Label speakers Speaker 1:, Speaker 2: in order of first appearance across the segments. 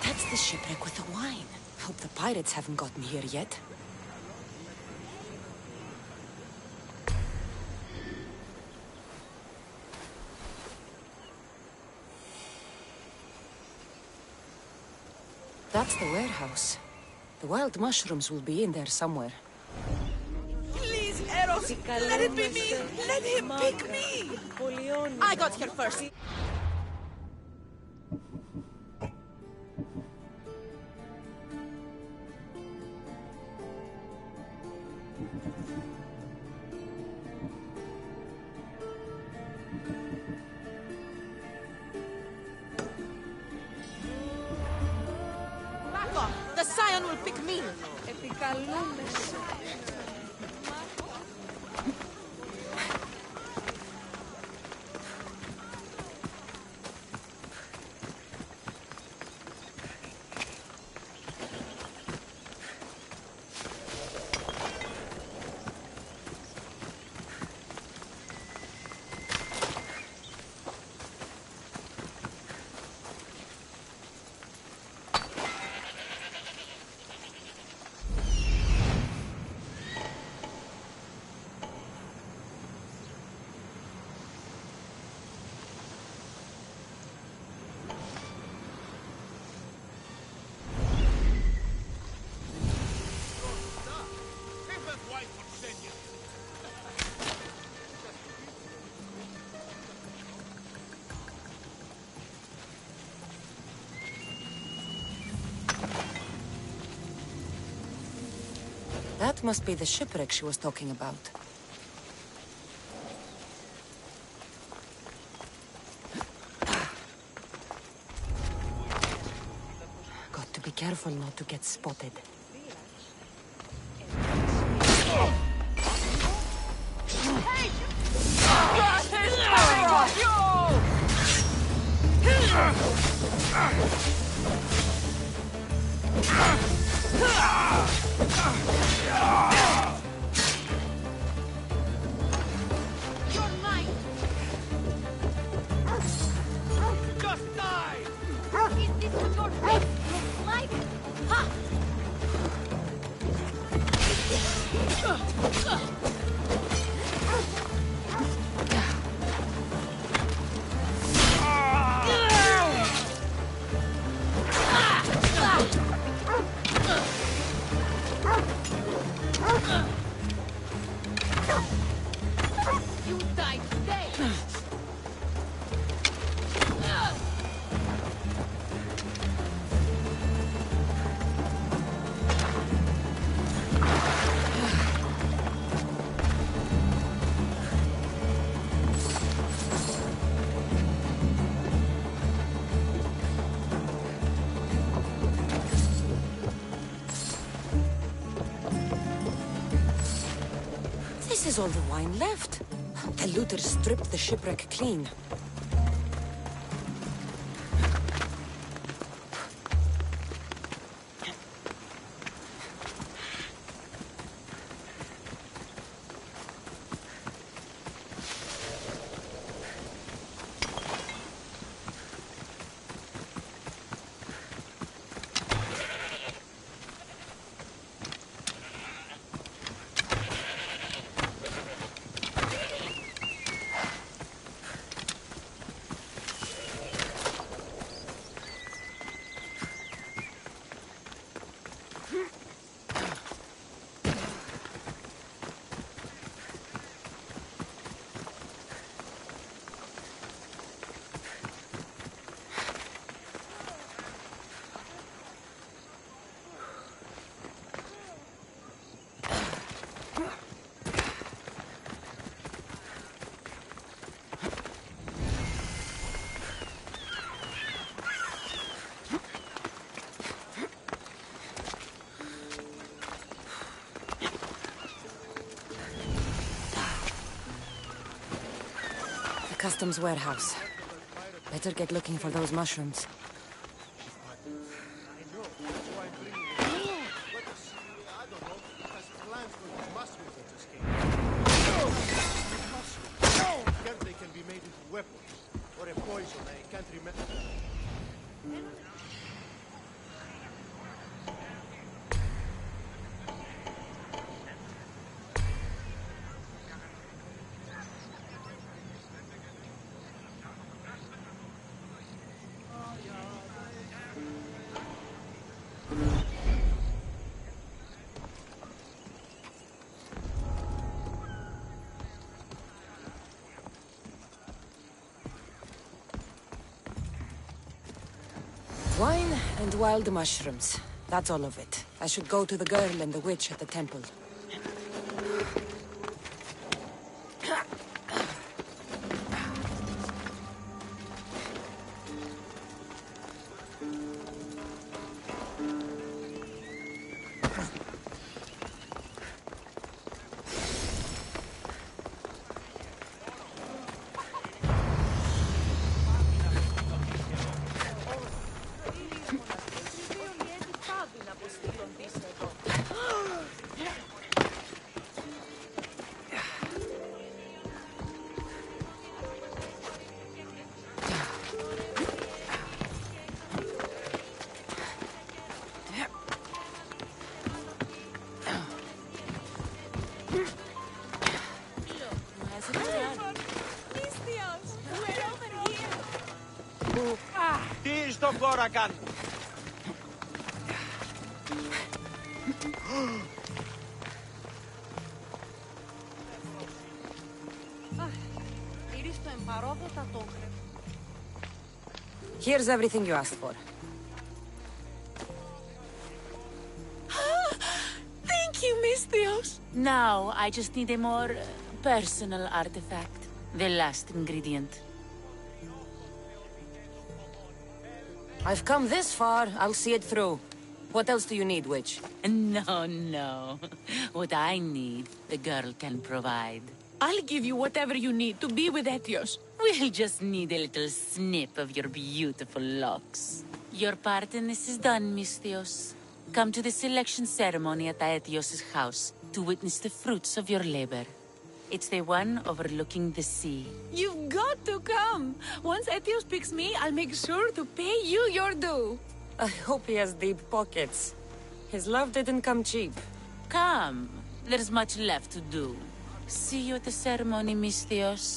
Speaker 1: That's the shipwreck with the wine. Hope the pirates haven't gotten here yet. That's the warehouse. The wild mushrooms will be in there somewhere.
Speaker 2: Please, Eros, let it be me! Let him pick me! I got here first. Back off! The Scion will pick me!
Speaker 1: That must be the shipwreck she was talking about. Got to be careful not to get spotted.
Speaker 2: You die today!
Speaker 1: This is all the wine left. The looters stripped the shipwreck clean. Customs warehouse. Better get looking for those mushrooms.
Speaker 3: They can be
Speaker 1: And wild mushrooms. That's all of it. I should go to the girl and the witch at the temple.
Speaker 3: Τι στον κόρα κάνουν.
Speaker 1: Here's everything you asked for.
Speaker 2: Thank you, Miss Theos.
Speaker 4: Now, I just need a more personal artifact. The last ingredient.
Speaker 1: I've come this far, I'll see it through. What else do you need, witch?
Speaker 4: No. What I need, the girl can provide.
Speaker 2: I'll give you whatever you need to be with Etios.
Speaker 4: We'll just need a little snip of your beautiful locks. Your part in this is done, Miss Theos. Come to the selection ceremony at Aetios' house to witness the fruits of your labor. It's the one overlooking the sea.
Speaker 2: You've got to come. Once Etios picks me, I'll make sure to pay you your due.
Speaker 1: I hope he has deep pockets. His love didn't come cheap.
Speaker 4: Come. There's much left to do. See you at the ceremony, Miss Theos.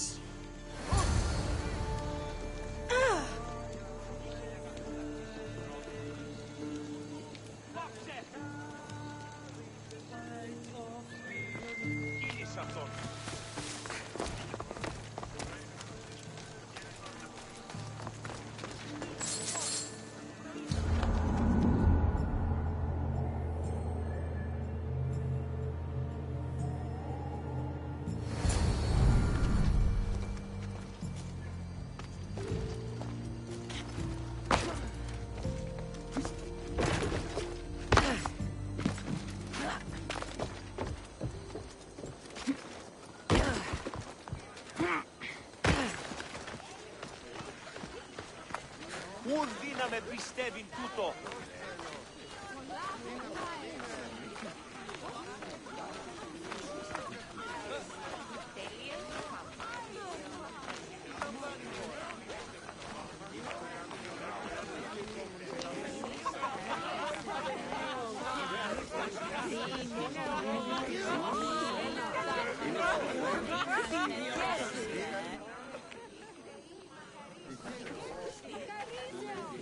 Speaker 3: Ουν δύναμε πιστεύειν τούτο.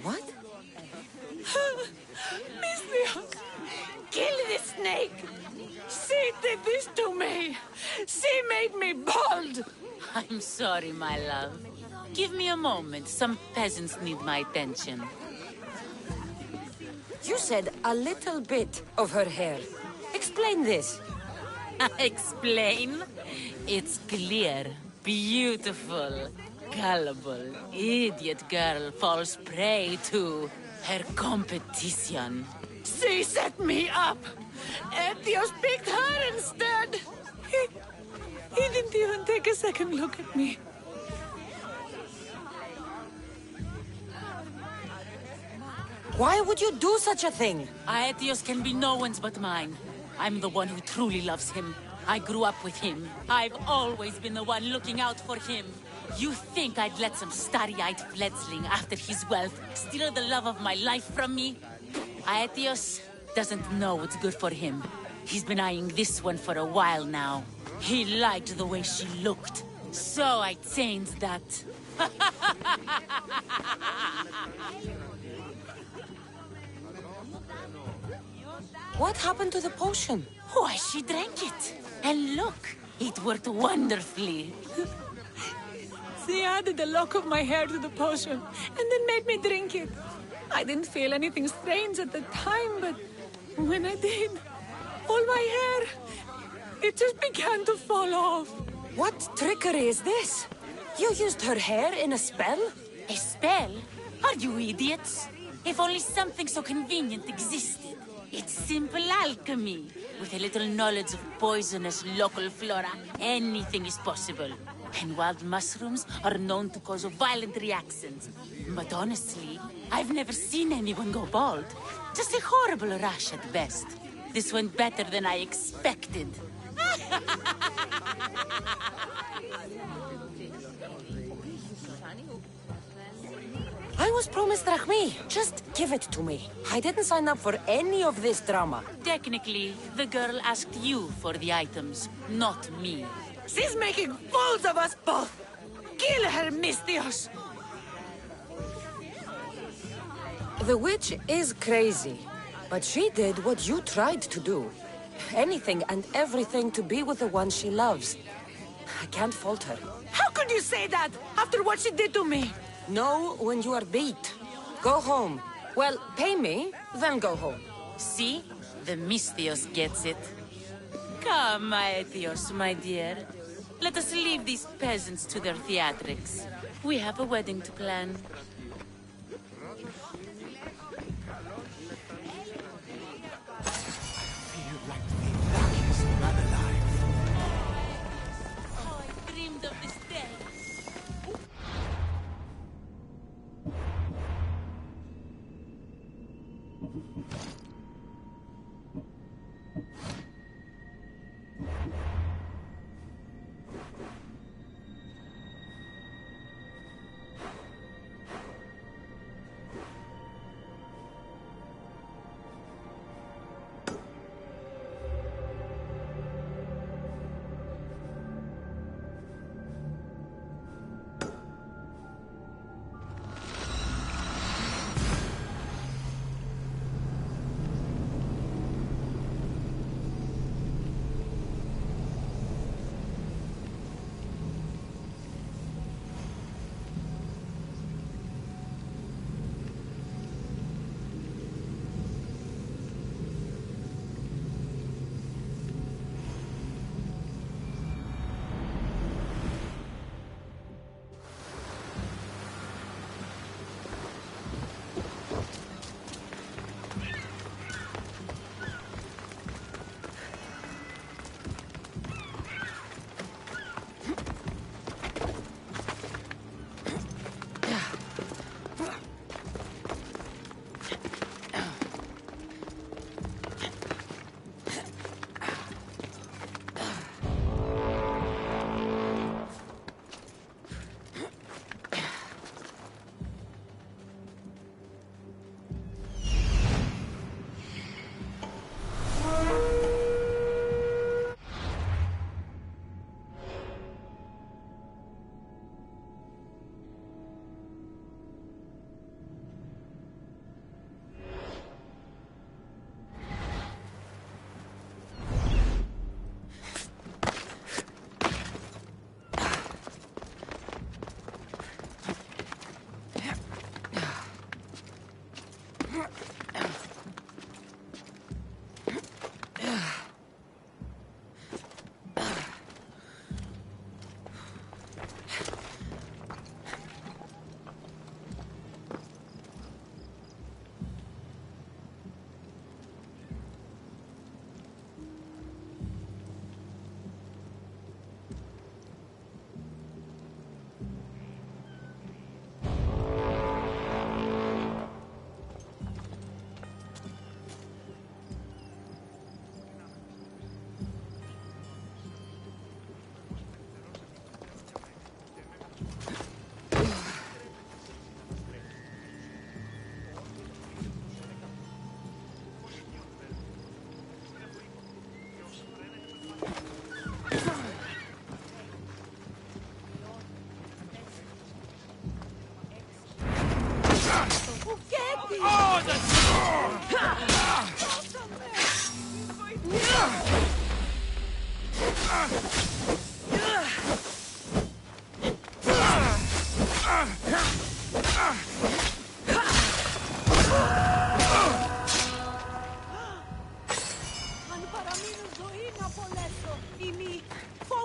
Speaker 1: What?
Speaker 2: Miss Theos, kill this snake. She did this to me. She made me bald.
Speaker 4: I'm sorry, my love. Give me a moment. Some peasants need my attention.
Speaker 1: You said a little bit of her hair. Explain this.
Speaker 4: Explain? It's clear, beautiful, gullible, idiot girl falls prey to her competition.
Speaker 2: She set me up. Etios picked her instead. He didn't even take a second look at me.
Speaker 1: Why would you do such a thing?
Speaker 4: Aetios can be no one's but mine. I'm the one who truly loves him. I grew up with him. I've always been the one looking out for him. You think I'd let some starry-eyed fledgling after his wealth steal the love of my life from me? Aetios doesn't know what's good for him. He's been eyeing this one for a while now. He liked the way she looked. So I changed that.
Speaker 1: What happened to the potion?
Speaker 4: Why, she drank it. And look, it worked wonderfully.
Speaker 2: She added a lock of my hair to the potion and then made me drink it. I didn't feel anything strange at the time, but when I did, all my hair, it just began to fall off.
Speaker 1: What trickery is this? You used her hair in a spell?
Speaker 4: A spell? Are you idiots? If only something so convenient existed. It's simple alchemy. With a little knowledge of poisonous local flora, anything is possible. And wild mushrooms are known to cause violent reactions. But honestly, I've never seen anyone go bald. Just a horrible rash at best. This went better than I expected.
Speaker 1: I was promised Rachmi. Just give it to me. I didn't sign up for any of this drama.
Speaker 4: Technically, the girl asked you for the items, not me.
Speaker 2: She's making fools of us both. Kill her, Mistios.
Speaker 1: The witch is crazy, but she did what you tried to do. Anything and everything to be with the one she loves. I can't fault her.
Speaker 2: How could you say that after what she did to me?
Speaker 1: Know when you are beat. Go home. Well, pay me, then go home.
Speaker 4: See? The Mistios gets it. Come, Aetios, my dear. Let us leave these peasants to their theatrics. We have a wedding to plan. Oh, I dreamed of this day.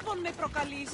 Speaker 2: λοιπόν με προκαλείς?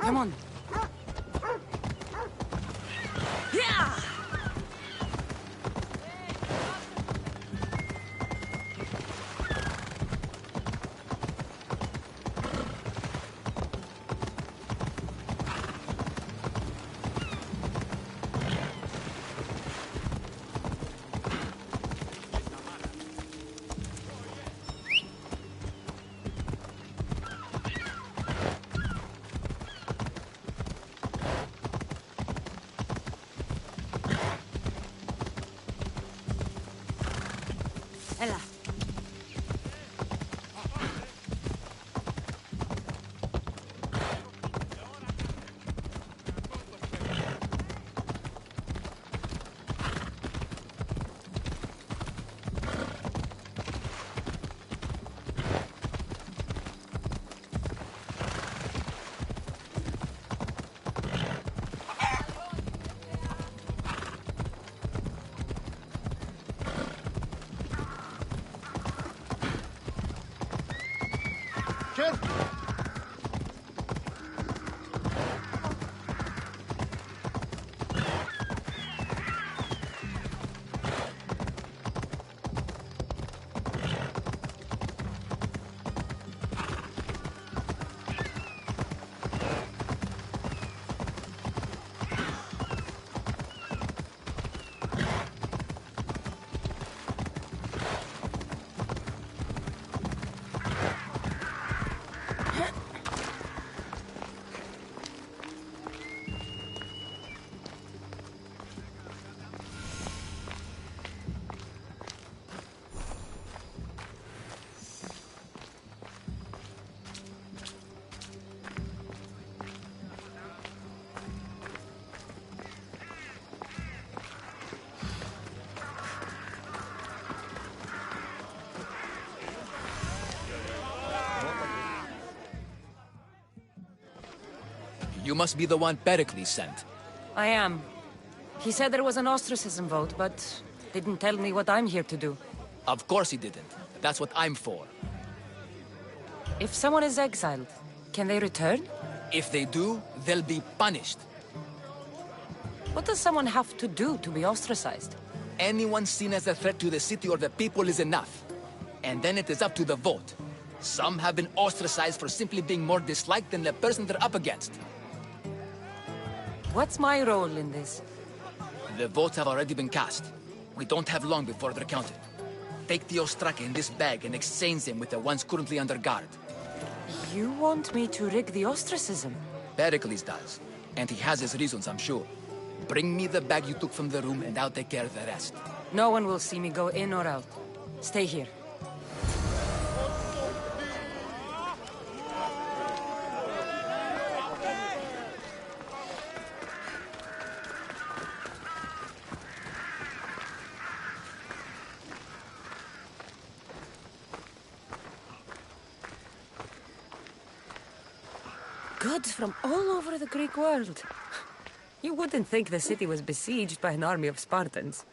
Speaker 1: Come on. Έλα.
Speaker 5: You must be the one Pericles sent.
Speaker 1: I am. He said there was an ostracism vote, but didn't tell me what I'm here to do.
Speaker 5: Of course he didn't. That's what I'm for.
Speaker 1: If someone is exiled, can they return?
Speaker 5: If they do, they'll be punished.
Speaker 1: What does someone have to do to be ostracized?
Speaker 5: Anyone seen as a threat to the city or the people is enough. And then it is up to the vote. Some have been ostracized for simply being more disliked than the person they're up against.
Speaker 1: What's my role in this?
Speaker 5: The votes have already been cast. We don't have long before they're counted. Take the Ostraka in this bag and exchange them with the ones currently under guard.
Speaker 1: You want me to rig the ostracism?
Speaker 5: Pericles does. And he has his reasons, I'm sure. Bring me the bag you took from the room and I'll take care of the rest.
Speaker 1: No one will see me go in or out. Stay here. Goods from all over the Greek world. You wouldn't think the city was besieged by an army of Spartans.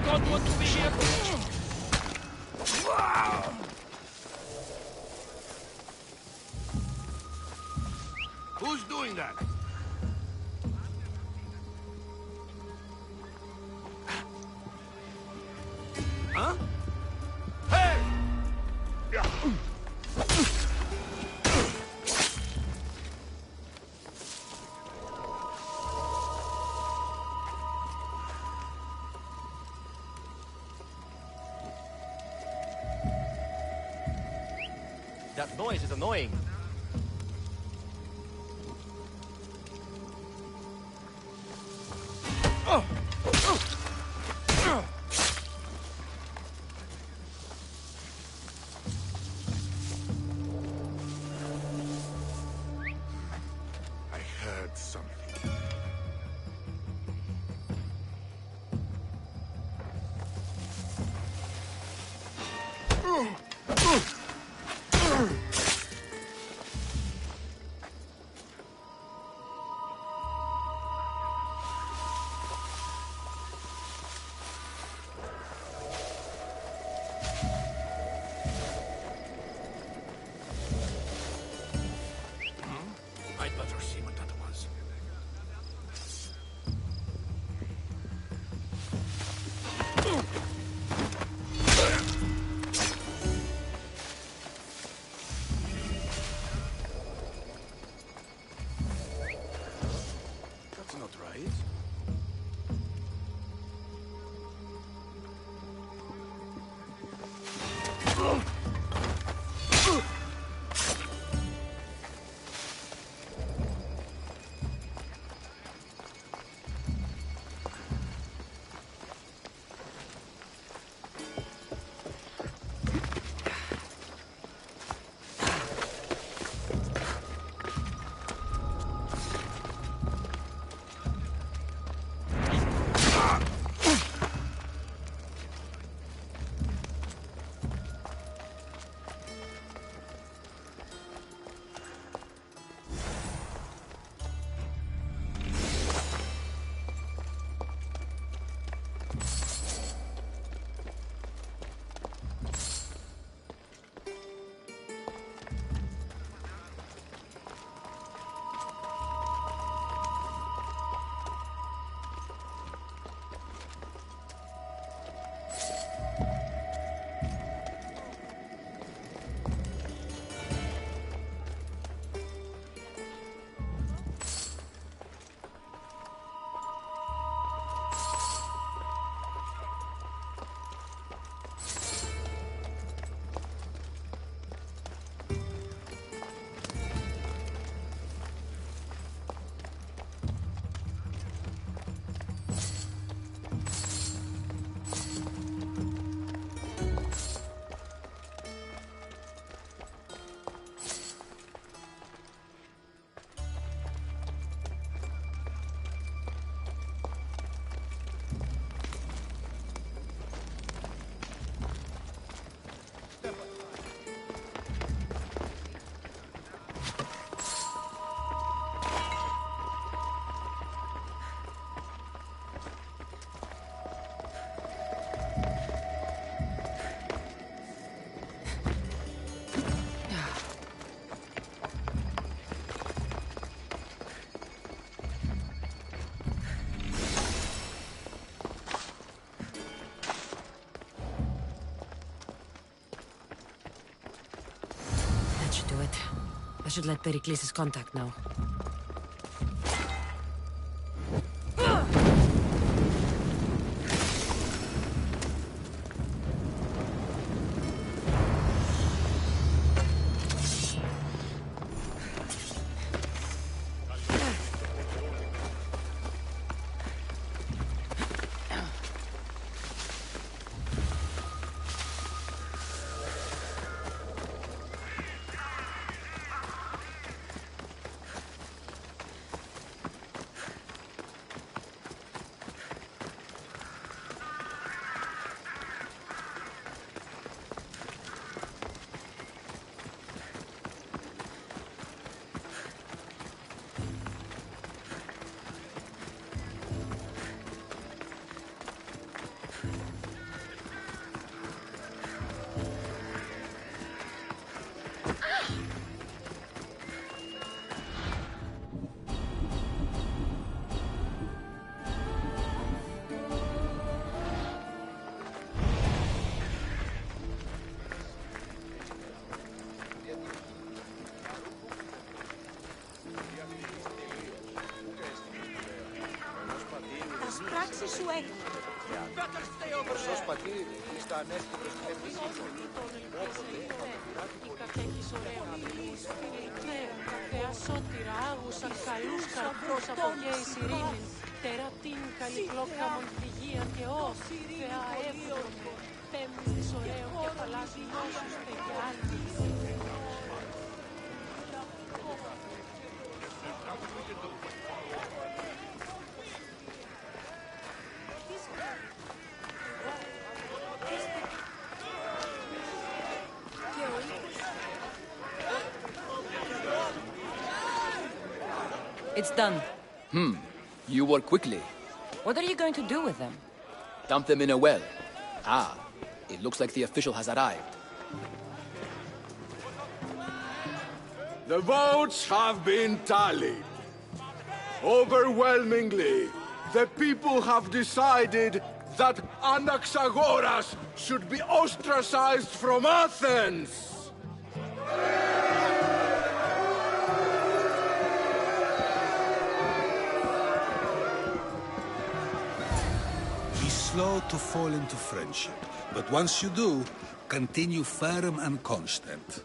Speaker 3: don't want to be here. Who's doing that? Huh? Hey! That noise is annoying.
Speaker 6: I heard something.
Speaker 3: I'd better see what that was.
Speaker 1: do it. I should let Pericles' contact know. It's done.
Speaker 5: You work quickly.
Speaker 1: What are you going to do with them?
Speaker 5: Dump them in a well. Ah, it looks like the official has arrived.
Speaker 6: The votes have been tallied. Overwhelmingly, the people have decided that Anaxagoras should be ostracized from Athens!
Speaker 7: Be slow to fall into friendship, but once you do, continue firm and constant.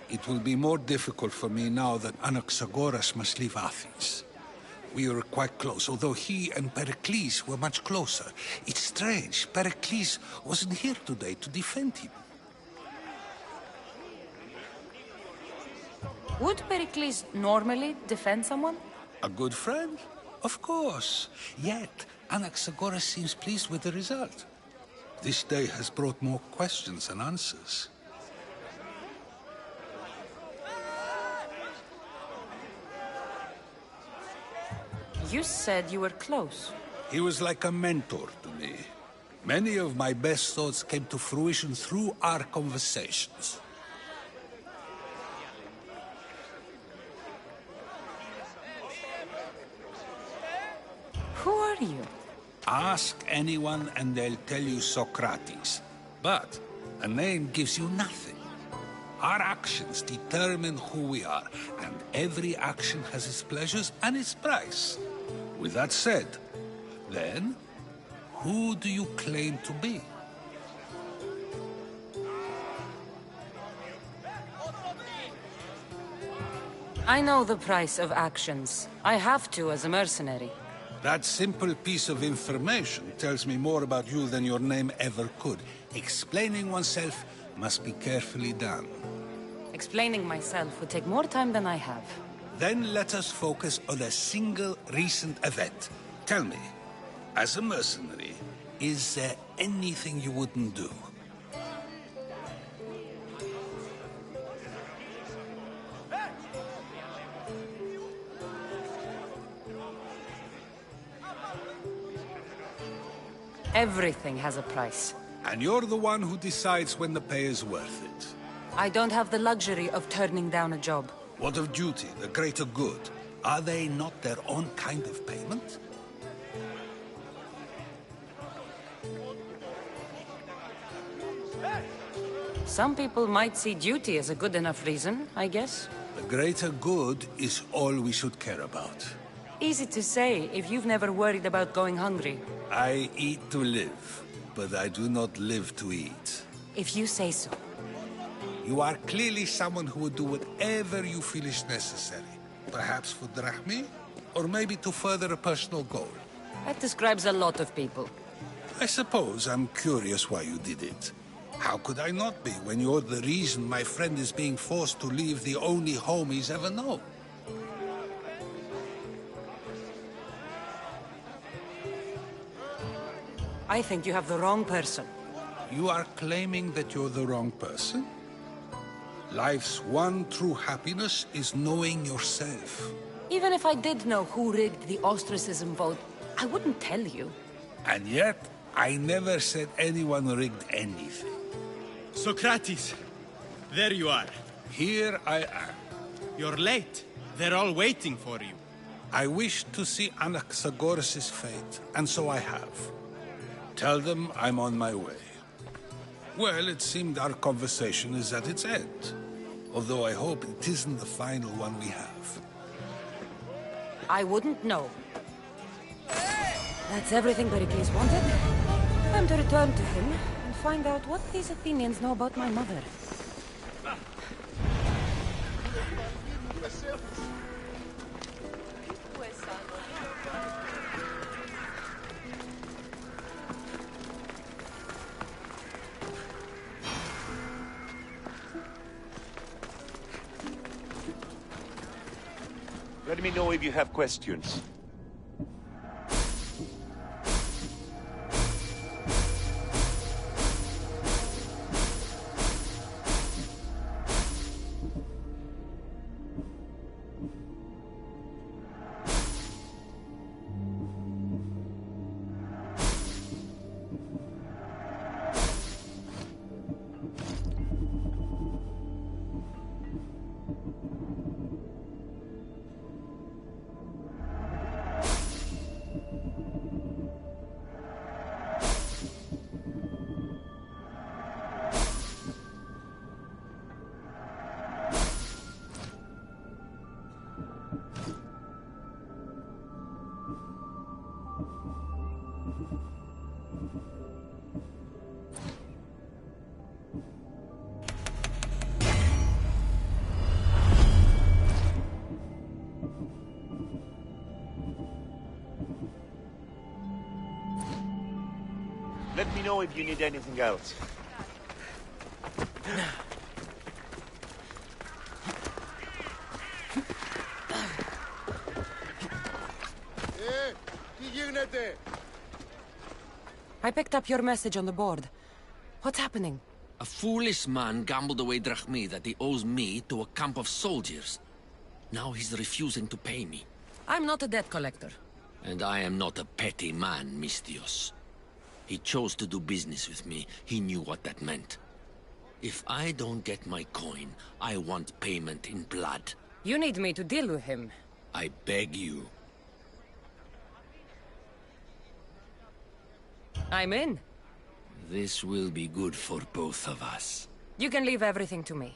Speaker 7: It will be more difficult for me now that Anaxagoras must leave Athens. We were quite close, although he and Pericles were much closer. It's strange, Pericles wasn't here today to defend him.
Speaker 1: Would Pericles normally defend someone?
Speaker 7: A good friend? Of course. Yet, Anaxagoras seems pleased with the result. This day has brought more questions than answers.
Speaker 1: You said you were close.
Speaker 7: He was like a mentor to me. Many of my best thoughts came to fruition through our conversations.
Speaker 1: Who are you?
Speaker 7: Ask anyone and they'll tell you Socrates. But a name gives you nothing. Our actions determine who we are, and every action has its pleasures and its price. With that said, then, who do you claim to be?
Speaker 1: I know the price of actions. I have to as a mercenary.
Speaker 7: That simple piece of information tells me more about you than your name ever could. Explaining oneself must be carefully done.
Speaker 1: Explaining myself would take more time than I have.
Speaker 7: Then let us focus on a single recent event. Tell me, as a mercenary, is there anything you wouldn't do?
Speaker 1: Everything has a price.
Speaker 7: And you're the one who decides when the pay is worth it.
Speaker 1: I don't have the luxury of turning down a job.
Speaker 7: What of duty, the greater good? Are they not their own kind of payment?
Speaker 1: Some people might see duty as a good enough reason, I guess.
Speaker 7: The greater good is all we should care about.
Speaker 1: Easy to say if you've never worried about going hungry.
Speaker 7: I eat to live, but I do not live to eat.
Speaker 1: If you say so.
Speaker 7: You are clearly someone who would do whatever you feel is necessary. Perhaps for drachmi, or maybe to further a personal goal.
Speaker 1: That describes a lot of people.
Speaker 7: I suppose I'm curious why you did it. How could I not be when you're the reason my friend is being forced to leave the only home he's ever known?
Speaker 1: I think you have the wrong person.
Speaker 7: You are claiming that you're the wrong person? Life's one true happiness is knowing yourself.
Speaker 1: Even if I did know who rigged the ostracism vote, I wouldn't tell you.
Speaker 7: And yet, I never said anyone rigged anything.
Speaker 8: Socrates, there you are.
Speaker 7: Here I am.
Speaker 8: You're late. They're all waiting for you.
Speaker 7: I wish to see Anaxagoras' fate, and so I have. Tell them I'm on my way. Well, it seemed our conversation is at its end. Although I hope it isn't the final one we have.
Speaker 1: I wouldn't know. That's everything Pericles wanted. Time to return to him and find out what these Athenians know about my mother.
Speaker 9: Let me know if you have questions. Let me know if you need anything else.
Speaker 1: I picked up your message on the board. What's happening?
Speaker 3: A foolish man gambled away drachmi that he owes me to a camp of soldiers. Now he's refusing to pay me.
Speaker 1: I'm not a debt collector.
Speaker 3: And I am not a petty man, Misthios. He chose to do business with me. He knew what that meant. If I don't get my coin, I want payment in blood.
Speaker 1: You need me to deal with him.
Speaker 3: I beg you.
Speaker 1: I'm in.
Speaker 3: This will be good for both of us.
Speaker 1: You can leave everything to me.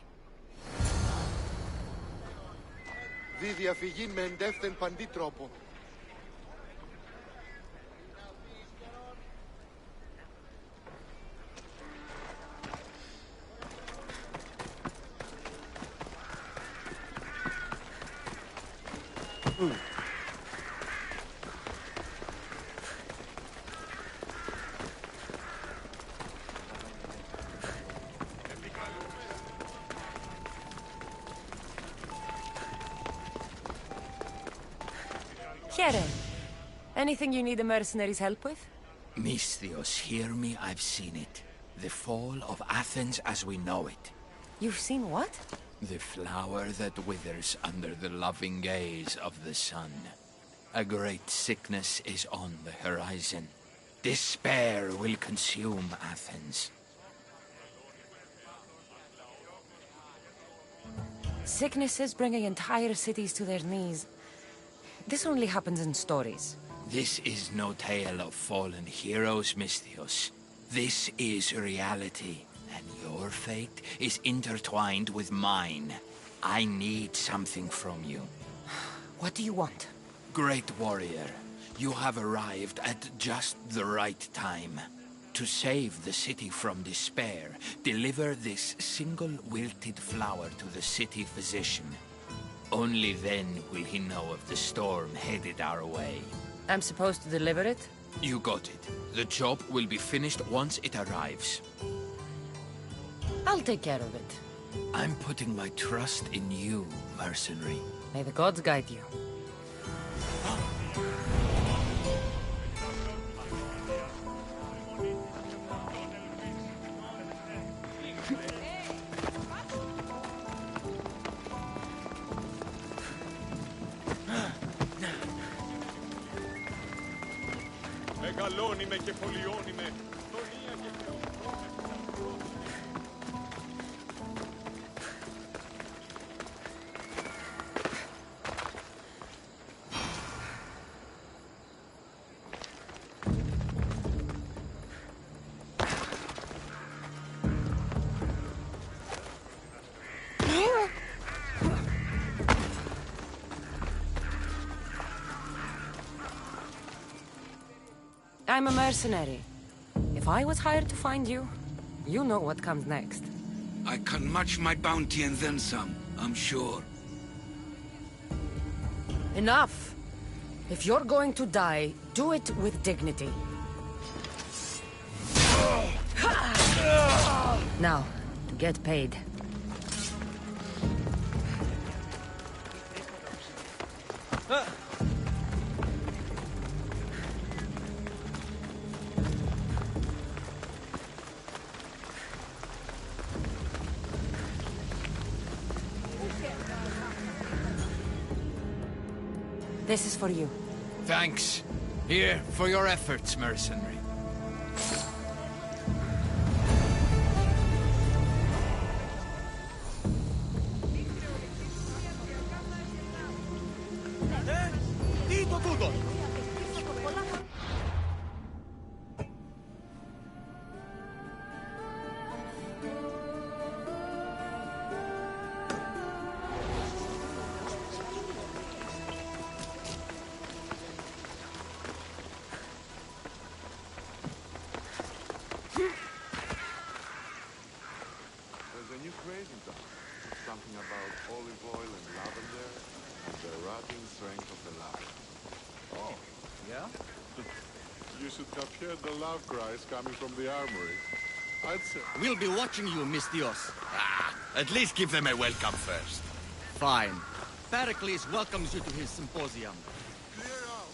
Speaker 6: Δι διαφυγήν με εντεύθεν παντή τρόπο.
Speaker 1: Here. Anything you need the mercenaries' help with?
Speaker 5: Misthios, hear me, I've seen it. The fall of Athens as we know it.
Speaker 1: You've seen what?
Speaker 5: The flower that withers under the loving gaze of the sun. A great sickness is on the horizon. Despair will consume Athens.
Speaker 1: Sickness is bringing entire cities to their knees. This only happens in stories.
Speaker 5: This is no tale of fallen heroes, Misthios. This is reality, And your fate is intertwined with mine. I need something from you.
Speaker 1: What do you want?
Speaker 5: Great warrior, you have arrived at just the right time. To save the city from despair, deliver this single wilted flower to the city physician. Only then will he know of the storm headed our way.
Speaker 1: I'm supposed to deliver it?
Speaker 5: You got it. The job will be finished once it arrives.
Speaker 1: I'll take care of it.
Speaker 5: I'm putting my trust in you, mercenary.
Speaker 1: May the gods guide you.
Speaker 6: Μεγαλώνει και πολιώνει με.
Speaker 1: I'm a mercenary. If I was hired to find you, you know what comes next.
Speaker 7: I can match my bounty and then some, I'm sure.
Speaker 1: Enough! If you're going to die, do it with dignity. Now, to get paid. This is for you.
Speaker 5: Thanks. Here, for your efforts, mercenary.
Speaker 8: Dito tutto!
Speaker 6: There's a new craze in town. Something about olive oil and lavender and the rotting strength of the love.
Speaker 8: Oh, yeah?
Speaker 6: You should have heard the love cries coming from the armory. I'd say...
Speaker 8: We'll be watching you, Miss Dios.
Speaker 10: At least give them a welcome first.
Speaker 8: Fine. Pericles welcomes you to his symposium.
Speaker 6: Clear out!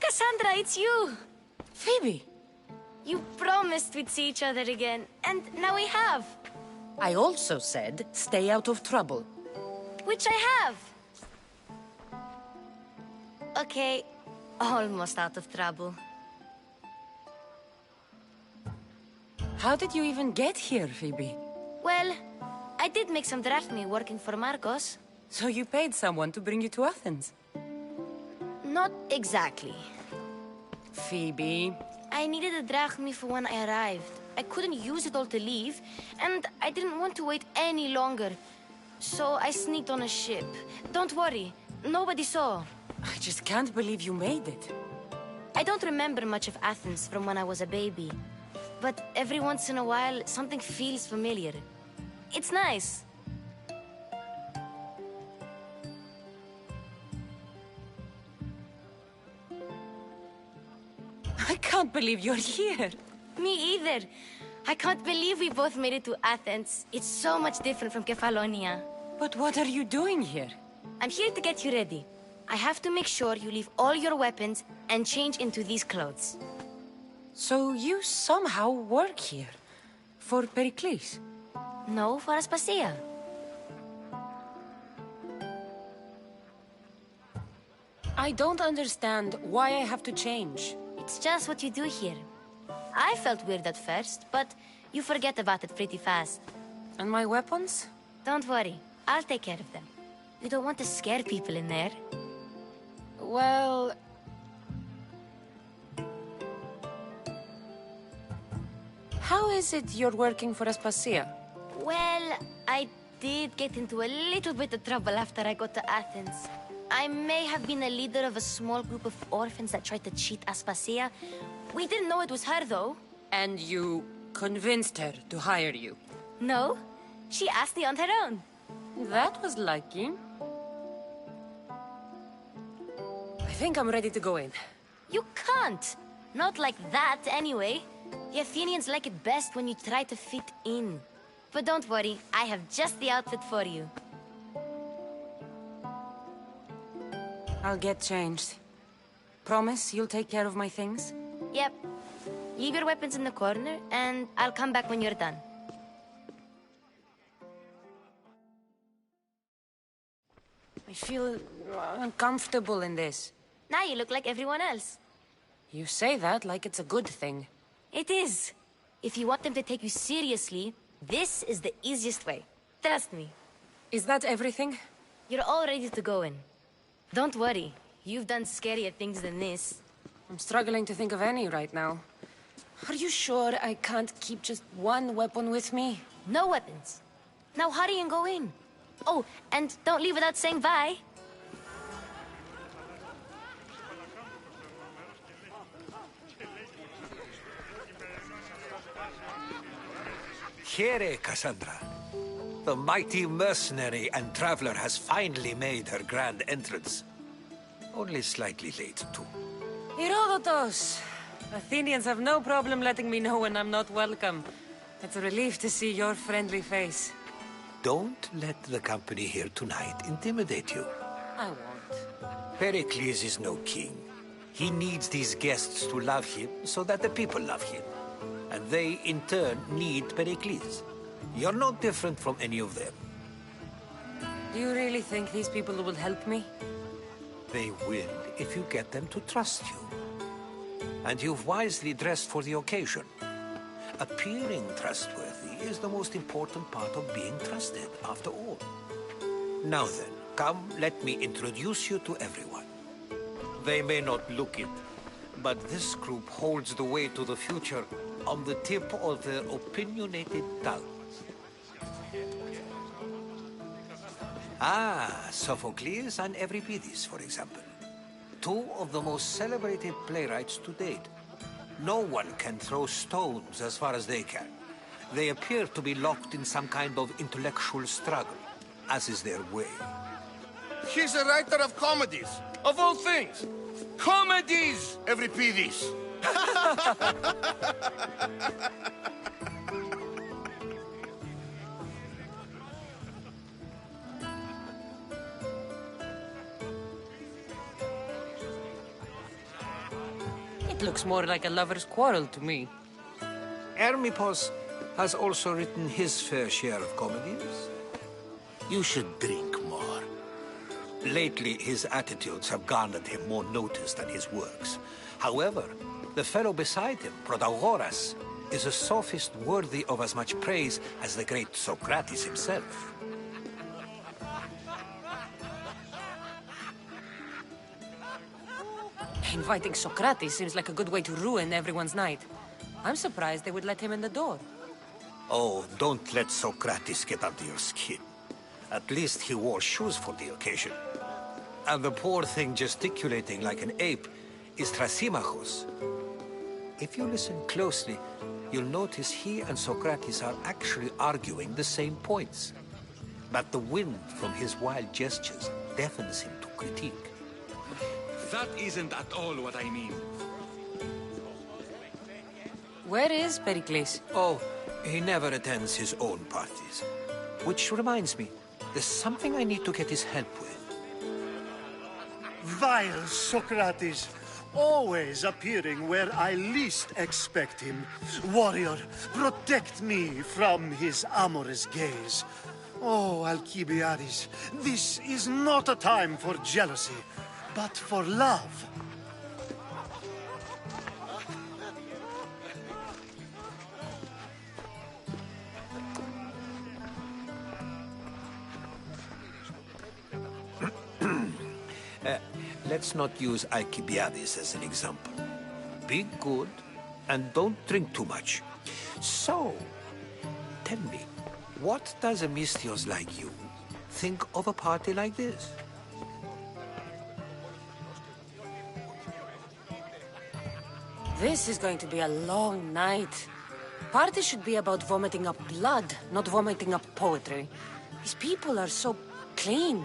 Speaker 11: Cassandra, it's you!
Speaker 1: Phoebe!
Speaker 11: You promised we'd see each other again, and now we have.
Speaker 1: I also said, stay out of trouble.
Speaker 11: Which I have. Okay, almost out of trouble.
Speaker 1: How did you even get here, Phoebe?
Speaker 11: Well, I did make some drachmae working for Marcos.
Speaker 1: So you paid someone to bring you to Athens?
Speaker 11: Not exactly.
Speaker 1: Phoebe...
Speaker 11: I needed a drachmae for when I arrived. I couldn't use it all to leave, and I didn't want to wait any longer. So I sneaked on a ship. Don't worry, nobody saw.
Speaker 1: I just can't believe you made it.
Speaker 11: I don't remember much of Athens from when I was a baby. But every once in a while, something feels familiar. It's nice.
Speaker 1: I can't believe you're here.
Speaker 11: Me either. I can't believe we both made it to Athens. It's so much different from Kefalonia.
Speaker 1: But what are you doing here?
Speaker 11: I'm here to get you ready. I have to make sure you leave all your weapons and change into these clothes.
Speaker 1: So you somehow work here? For Pericles?
Speaker 11: No, for Aspasia.
Speaker 1: I don't understand why I have to change.
Speaker 11: It's just what you do here. I felt weird at first, but You forget about it pretty fast.
Speaker 1: And my weapons?
Speaker 11: Don't worry, I'll take care of them. You don't want to scare people in there.
Speaker 1: Well... How is it you're working for Aspasia?
Speaker 11: Well, I did get into a little bit of trouble after I got to Athens. I may have been a leader of a small group of orphans that tried to cheat Aspasia. We didn't know it was her, though.
Speaker 1: And you convinced her to hire you?
Speaker 11: No, she asked me on her own.
Speaker 1: That was lucky. I think I'm ready to go in.
Speaker 11: You can't. Not like that, anyway. The Athenians like it best when you try to fit in. But don't worry, I have just the outfit for you.
Speaker 1: I'll get changed. Promise you'll take care of my things?
Speaker 11: Yep. Leave your weapons in the corner, and I'll come back when you're done.
Speaker 1: I feel uncomfortable in this.
Speaker 11: Now you look like everyone else.
Speaker 1: You say that like it's a good thing.
Speaker 11: It is. If you want them to take you seriously, this is the easiest way. Trust me.
Speaker 1: Is that everything?
Speaker 11: You're all ready to go in. Don't worry. You've done scarier things than this.
Speaker 1: I'm struggling to think of any right now. Are you sure I can't keep just one weapon with me?
Speaker 11: No weapons. Now hurry and go in. Oh, and don't leave without saying bye.
Speaker 12: Here, Cassandra. The mighty mercenary and traveler has finally made her grand entrance. Only slightly late, too.
Speaker 1: Herodotos! Athenians have no problem letting me know when I'm not welcome. It's a relief to see your friendly face.
Speaker 12: Don't let the company here tonight intimidate you.
Speaker 1: I won't.
Speaker 12: Pericles is no king. He needs these guests to love him so that the people love him. And they, in turn, need Pericles. You're no different from any of them.
Speaker 1: Do you really think these people will help me?
Speaker 12: They will if you get them to trust you. And you've wisely dressed for the occasion. Appearing trustworthy is the most important part of being trusted, after all. Now then, come, let me introduce you to everyone. They may not look it, but this group holds the way to the future on the tip of their opinionated tongues. Ah, Sophocles and Euripides, for example. Two of the most celebrated playwrights to date. No one can throw stones as far as they can. They appear to be locked in some kind of intellectual struggle, as is their way.
Speaker 10: He's a writer of comedies, of all things. Comedies, Euripides.
Speaker 1: It looks more like a lover's quarrel to me.
Speaker 12: Hermippos has also written his fair share of comedies.
Speaker 3: You should drink more.
Speaker 12: Lately, his attitudes have garnered him more notice than his works. However, the fellow beside him, Protagoras, is a sophist worthy of as much praise as the great Socrates himself.
Speaker 1: Inviting Socrates seems like a good way to ruin everyone's night. I'm surprised they would let him in the door.
Speaker 12: Oh, don't let Socrates get under your skin. At least he wore shoes for the occasion. And the poor thing gesticulating like an ape is Thrasymachos. If you listen closely, you'll notice he and Socrates are actually arguing the same points. But the wind from his wild gestures deafens him to critique.
Speaker 10: That isn't at all what I mean.
Speaker 1: Where is Pericles?
Speaker 12: Oh, he never attends his own parties. Which reminds me, there's something I need to get his help with.
Speaker 13: Vile Socrates, always appearing where I least expect him. Warrior, protect me from his amorous gaze. Oh, Alcibiades, this is not a time for jealousy, but for love.
Speaker 12: let's not use Alcibiades as an example. Be good, and don't drink too much. So, tell me, what does a Misthios like you think of a party like this?
Speaker 1: This is going to be a long night. Party should be about vomiting up blood, not vomiting up poetry. These people are so clean.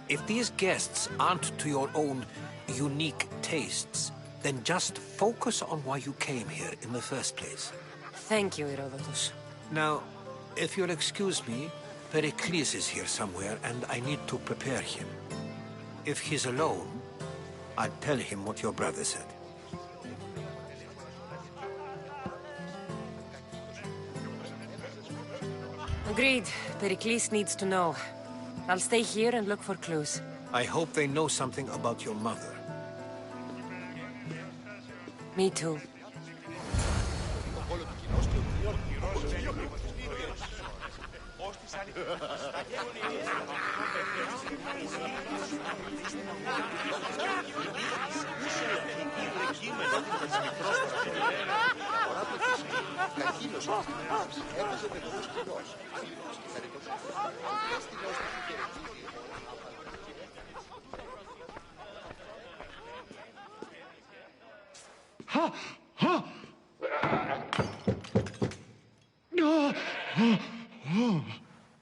Speaker 12: If these guests aren't to your own unique tastes, then just focus on why you came here in the first place.
Speaker 1: Thank you, Herodotus.
Speaker 12: Now, if you'll excuse me, Pericles is here somewhere, and I need to prepare him. If he's alone, I'll tell him what your brother said.
Speaker 1: Agreed. Pericles needs to know. I'll stay here and look for clues.
Speaker 12: I hope they know something about your mother.
Speaker 1: Me too.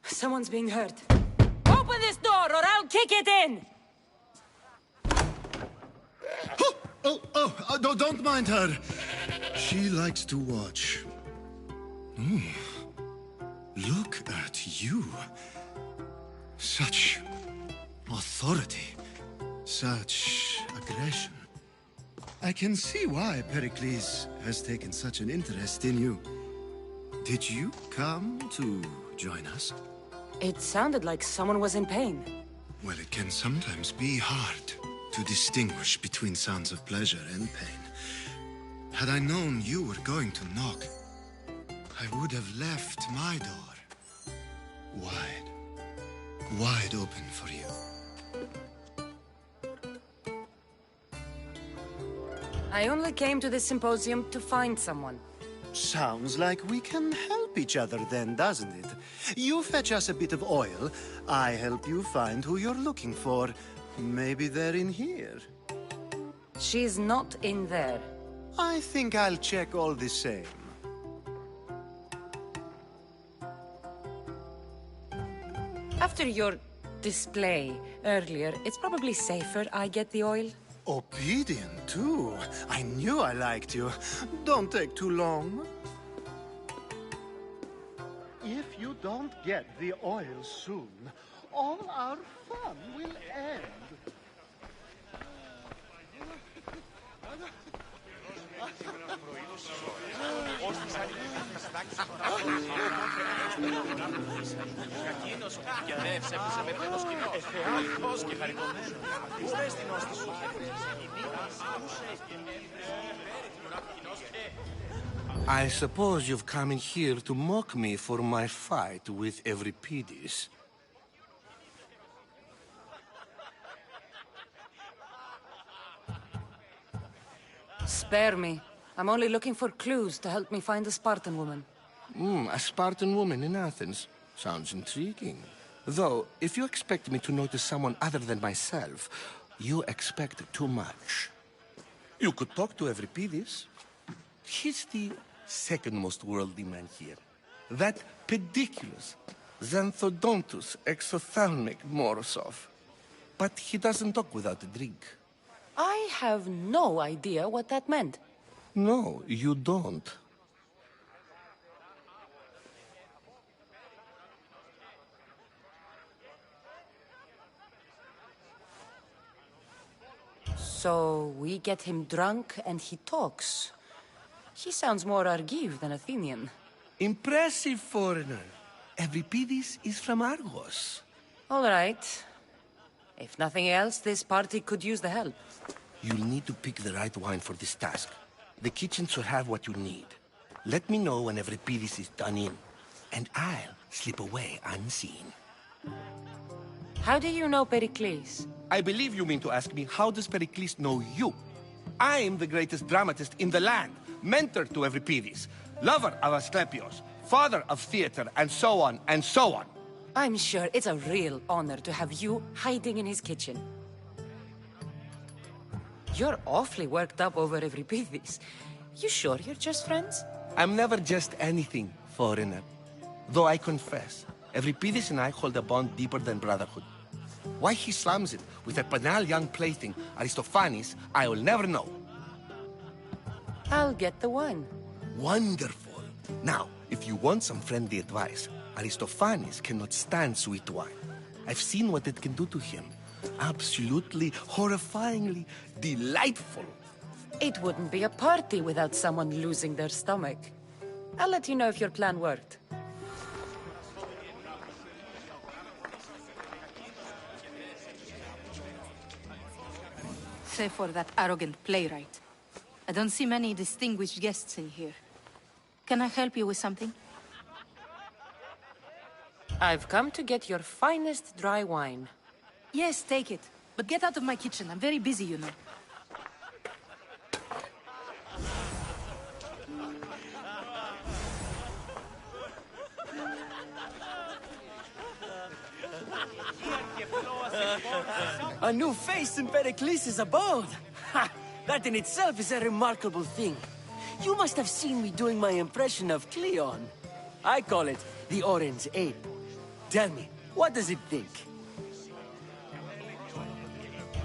Speaker 1: Someone's being hurt. Open this door or I'll kick it in!
Speaker 13: No, don't mind her. She likes to watch. Look at you. Such authority. Such aggression. I can see why Pericles has taken such an interest in you. Did you come to join us?
Speaker 1: It sounded like someone was in pain.
Speaker 13: Well, it can sometimes be hard to distinguish between sounds of pleasure and pain. Had I known you were going to knock, I would have left my door wide open for you.
Speaker 1: I only came to this symposium to find someone.
Speaker 13: Sounds like we can help each other then, doesn't it? You fetch us a bit of oil, I help you find who you're looking for. Maybe they're in here.
Speaker 1: She's not in there.
Speaker 13: I think I'll check all the same.
Speaker 1: After your display earlier, it's probably safer I get the oil.
Speaker 13: Obedient, too. I knew I liked you. Don't take too long. If you don't get the oil soon, all our fun will end.
Speaker 14: I suppose you've come in here to mock me for my fight with Euripides.
Speaker 1: Spare me. I'm only looking for clues to help me find a Spartan woman.
Speaker 14: A Spartan woman in Athens. Sounds intriguing. Though, if you expect me to notice someone other than myself, you expect too much. You could talk to Euripides. He's the second most worldly man here. That pediculous, xanthodontus, exophthalmic Morosov. But he doesn't talk without a drink.
Speaker 1: I have no idea what that meant.
Speaker 14: No, you don't.
Speaker 1: So we get him drunk and he talks. He sounds more Argive than Athenian.
Speaker 14: Impressive foreigner. Euripides is from Argos.
Speaker 1: All right. If nothing else, this party could use the help.
Speaker 14: You'll need to pick the right wine for this task. The kitchen should have what you need. Let me know when Euripides is done in, and I'll slip away unseen.
Speaker 1: How do you know Pericles?
Speaker 14: I believe you mean to ask me, how does Pericles know you? I'm the greatest dramatist in the land, mentor to Euripides, lover of Asclepios, father of theater, and so on, and so on.
Speaker 1: I'm sure it's a real honor to have you hiding in his kitchen. You're awfully worked up over Euripides. You sure you're just friends?
Speaker 14: I'm never just anything, foreigner. Though I confess, Euripides and I hold a bond deeper than brotherhood. Why he slams it with a banal young plaything, Aristophanes, I will never know.
Speaker 1: I'll get the wine.
Speaker 14: Wonderful. Now, if you want some friendly advice, Aristophanes cannot stand sweet wine. I've seen what it can do to him. Absolutely, horrifyingly delightful.
Speaker 1: It wouldn't be a party without someone losing their stomach. I'll let you know if your plan worked.
Speaker 15: Save for that arrogant playwright. I don't see many distinguished guests in here. Can I help you with something?
Speaker 1: I've come to get your finest dry wine.
Speaker 15: Yes, take it. But get out of my kitchen. I'm very busy, you know.
Speaker 16: A new face in Pericles' abode! Ha! That in itself is a remarkable thing. You must have seen me doing my impression of Cleon. I call it the Orange Ape. Tell me, what does it think?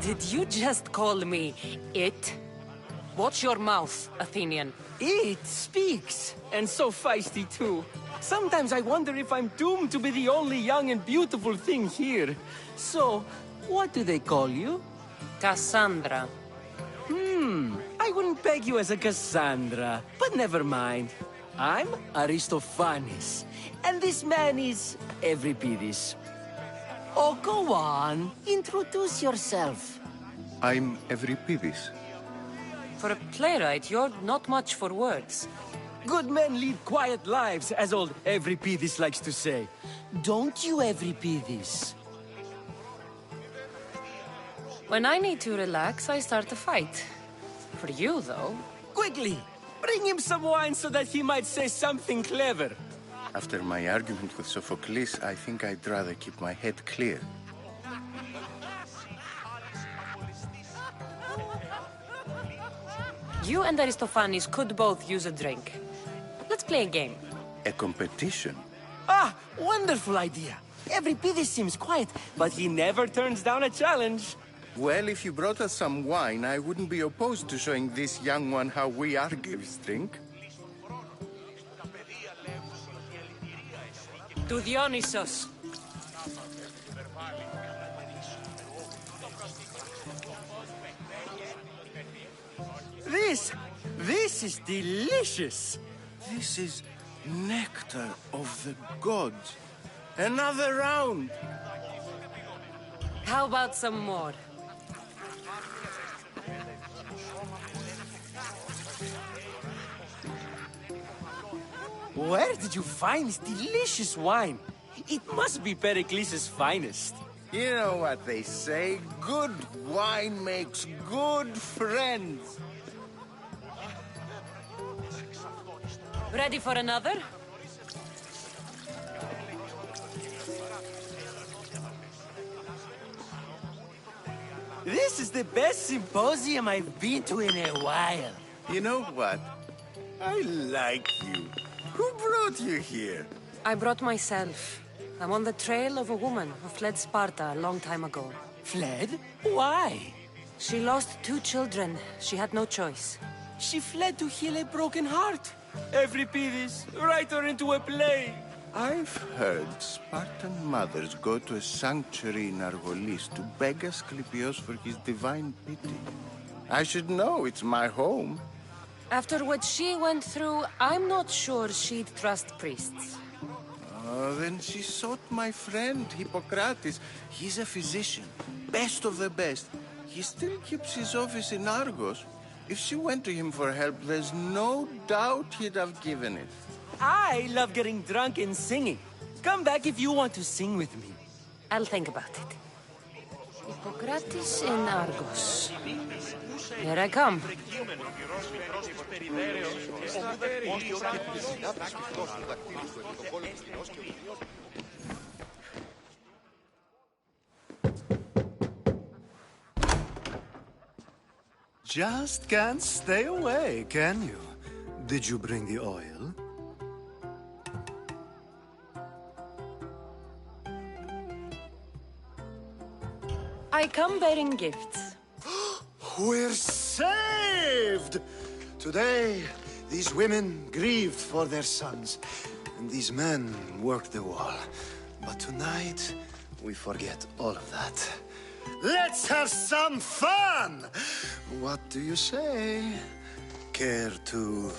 Speaker 1: Did you just call me it? Watch your mouth, Athenian.
Speaker 16: It speaks, and so feisty too. Sometimes I wonder if I'm doomed to be the only young and beautiful thing here. So, what do they call you?
Speaker 1: Cassandra.
Speaker 16: I wouldn't peg you as a Cassandra, but never mind. I'm Aristophanes, and this man is Euripides. Oh, go on. Introduce yourself.
Speaker 17: I'm Euripides.
Speaker 1: For a playwright, you're not much for words.
Speaker 16: Good men lead quiet lives, as old Euripides likes to say. Don't you, Euripides?
Speaker 1: When I need to relax, I start a fight. For you, though...
Speaker 16: Quickly! Bring him some wine so that he might say something clever.
Speaker 17: After my argument with Sophocles, I think I'd rather keep my head clear.
Speaker 1: You and Aristophanes could both use a drink. Let's play a game.
Speaker 17: A competition?
Speaker 16: Ah, wonderful idea. Euripides seems quiet, but he never turns down a challenge.
Speaker 17: Well, if you brought us some wine, I wouldn't be opposed to showing this young one how we Argives drink.
Speaker 1: To Dionysos.
Speaker 16: This is delicious.
Speaker 17: This is nectar of the gods. Another round.
Speaker 1: How about some more?
Speaker 16: Where did you find this delicious wine? It must be Pericles' finest.
Speaker 17: You know what they say, good wine makes good friends.
Speaker 1: Ready for another?
Speaker 16: This is the best symposium I've been to in a while.
Speaker 17: You know what? I like you. Who brought you here?
Speaker 1: I brought myself. I'm on the trail of a woman who fled Sparta a long time ago.
Speaker 16: Fled? Why?
Speaker 1: She lost 2 children. She had no choice.
Speaker 16: She fled to heal a broken heart. Euripides, write her into a play.
Speaker 17: I've heard Spartan mothers go to a sanctuary in Argolis to beg Asclepios for his divine pity. I should know, it's my home.
Speaker 1: After what she went through, I'm not sure she'd trust priests.
Speaker 17: Oh, then she sought my friend, Hippocrates. He's a physician, best of the best. He still keeps his office in Argos. If she went to him for help, there's no doubt he'd have given it.
Speaker 16: I love getting drunk and singing. Come back if you want to sing with me.
Speaker 1: I'll think about it. Hippocrates in Argos. Here I come.
Speaker 13: Just can't stay away, can you? Did you bring the oil?
Speaker 1: I come bearing gifts.
Speaker 13: We're saved! Today, these women grieved for their sons, and these men worked the wall. But tonight, we forget all of that. Let's have some fun! What do you say? Care to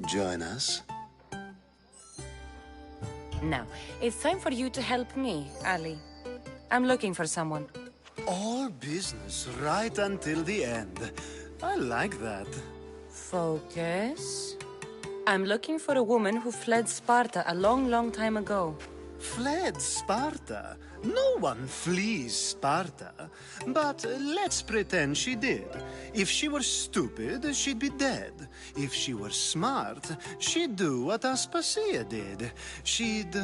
Speaker 13: join us?
Speaker 1: Now, it's time for you to help me, Ali. I'm looking for someone.
Speaker 13: All business right until the end. I like that.
Speaker 1: Focus. I'm looking for a woman who fled Sparta a long, long time ago.
Speaker 13: Fled Sparta? No one flees Sparta. But let's pretend she did. If she were stupid, she'd be dead. If she were smart, she'd do what Aspasia did. She'd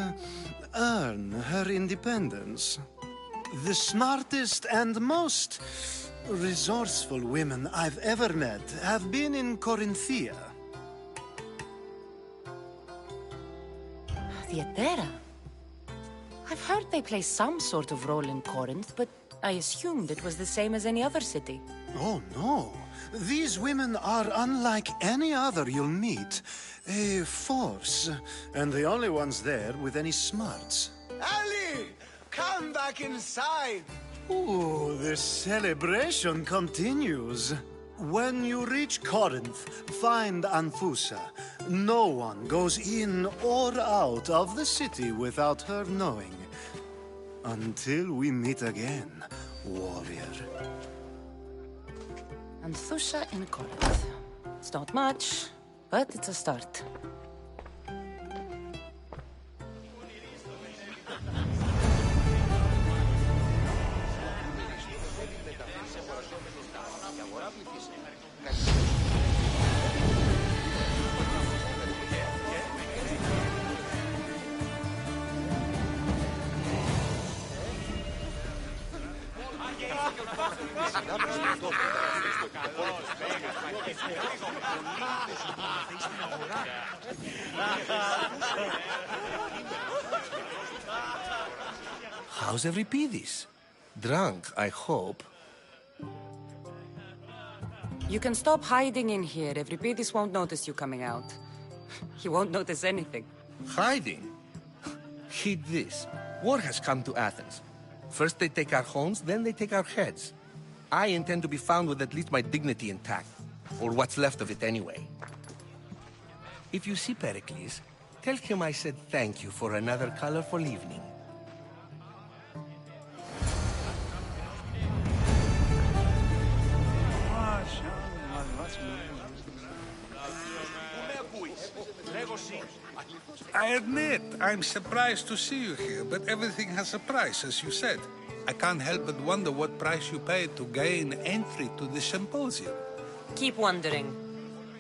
Speaker 13: earn her independence. The smartest and most resourceful women I've ever met have been in Corinthia.
Speaker 1: The Etera. I've heard they play some sort of role in Corinth, but I assumed it was the same as any other city.
Speaker 13: Oh, no. These women are unlike any other you'll meet. A force, and the only ones there with any smarts.
Speaker 10: Ali! Come back inside!
Speaker 13: Ooh, the celebration continues. When you reach Corinth, find Anfusa. No one goes in or out of the city without her knowing. Until we meet again, warrior.
Speaker 1: Anfusa in Corinth. It's not much, but it's a start.
Speaker 14: How's Euripides? Drunk, I hope.
Speaker 1: You can stop hiding in here. Euripides won't notice you coming out. He won't notice anything.
Speaker 14: Hiding? Heed this. War has come to Athens. First they take our homes, then they take our heads. I intend to be found with at least my dignity intact. Or what's left of it anyway. If you see Pericles, tell him I said thank you for another colorful evening.
Speaker 7: I admit, I'm surprised to see you here, but everything has a price, as you said. I can't help but wonder what price you paid to gain entry to the symposium.
Speaker 1: Keep wondering.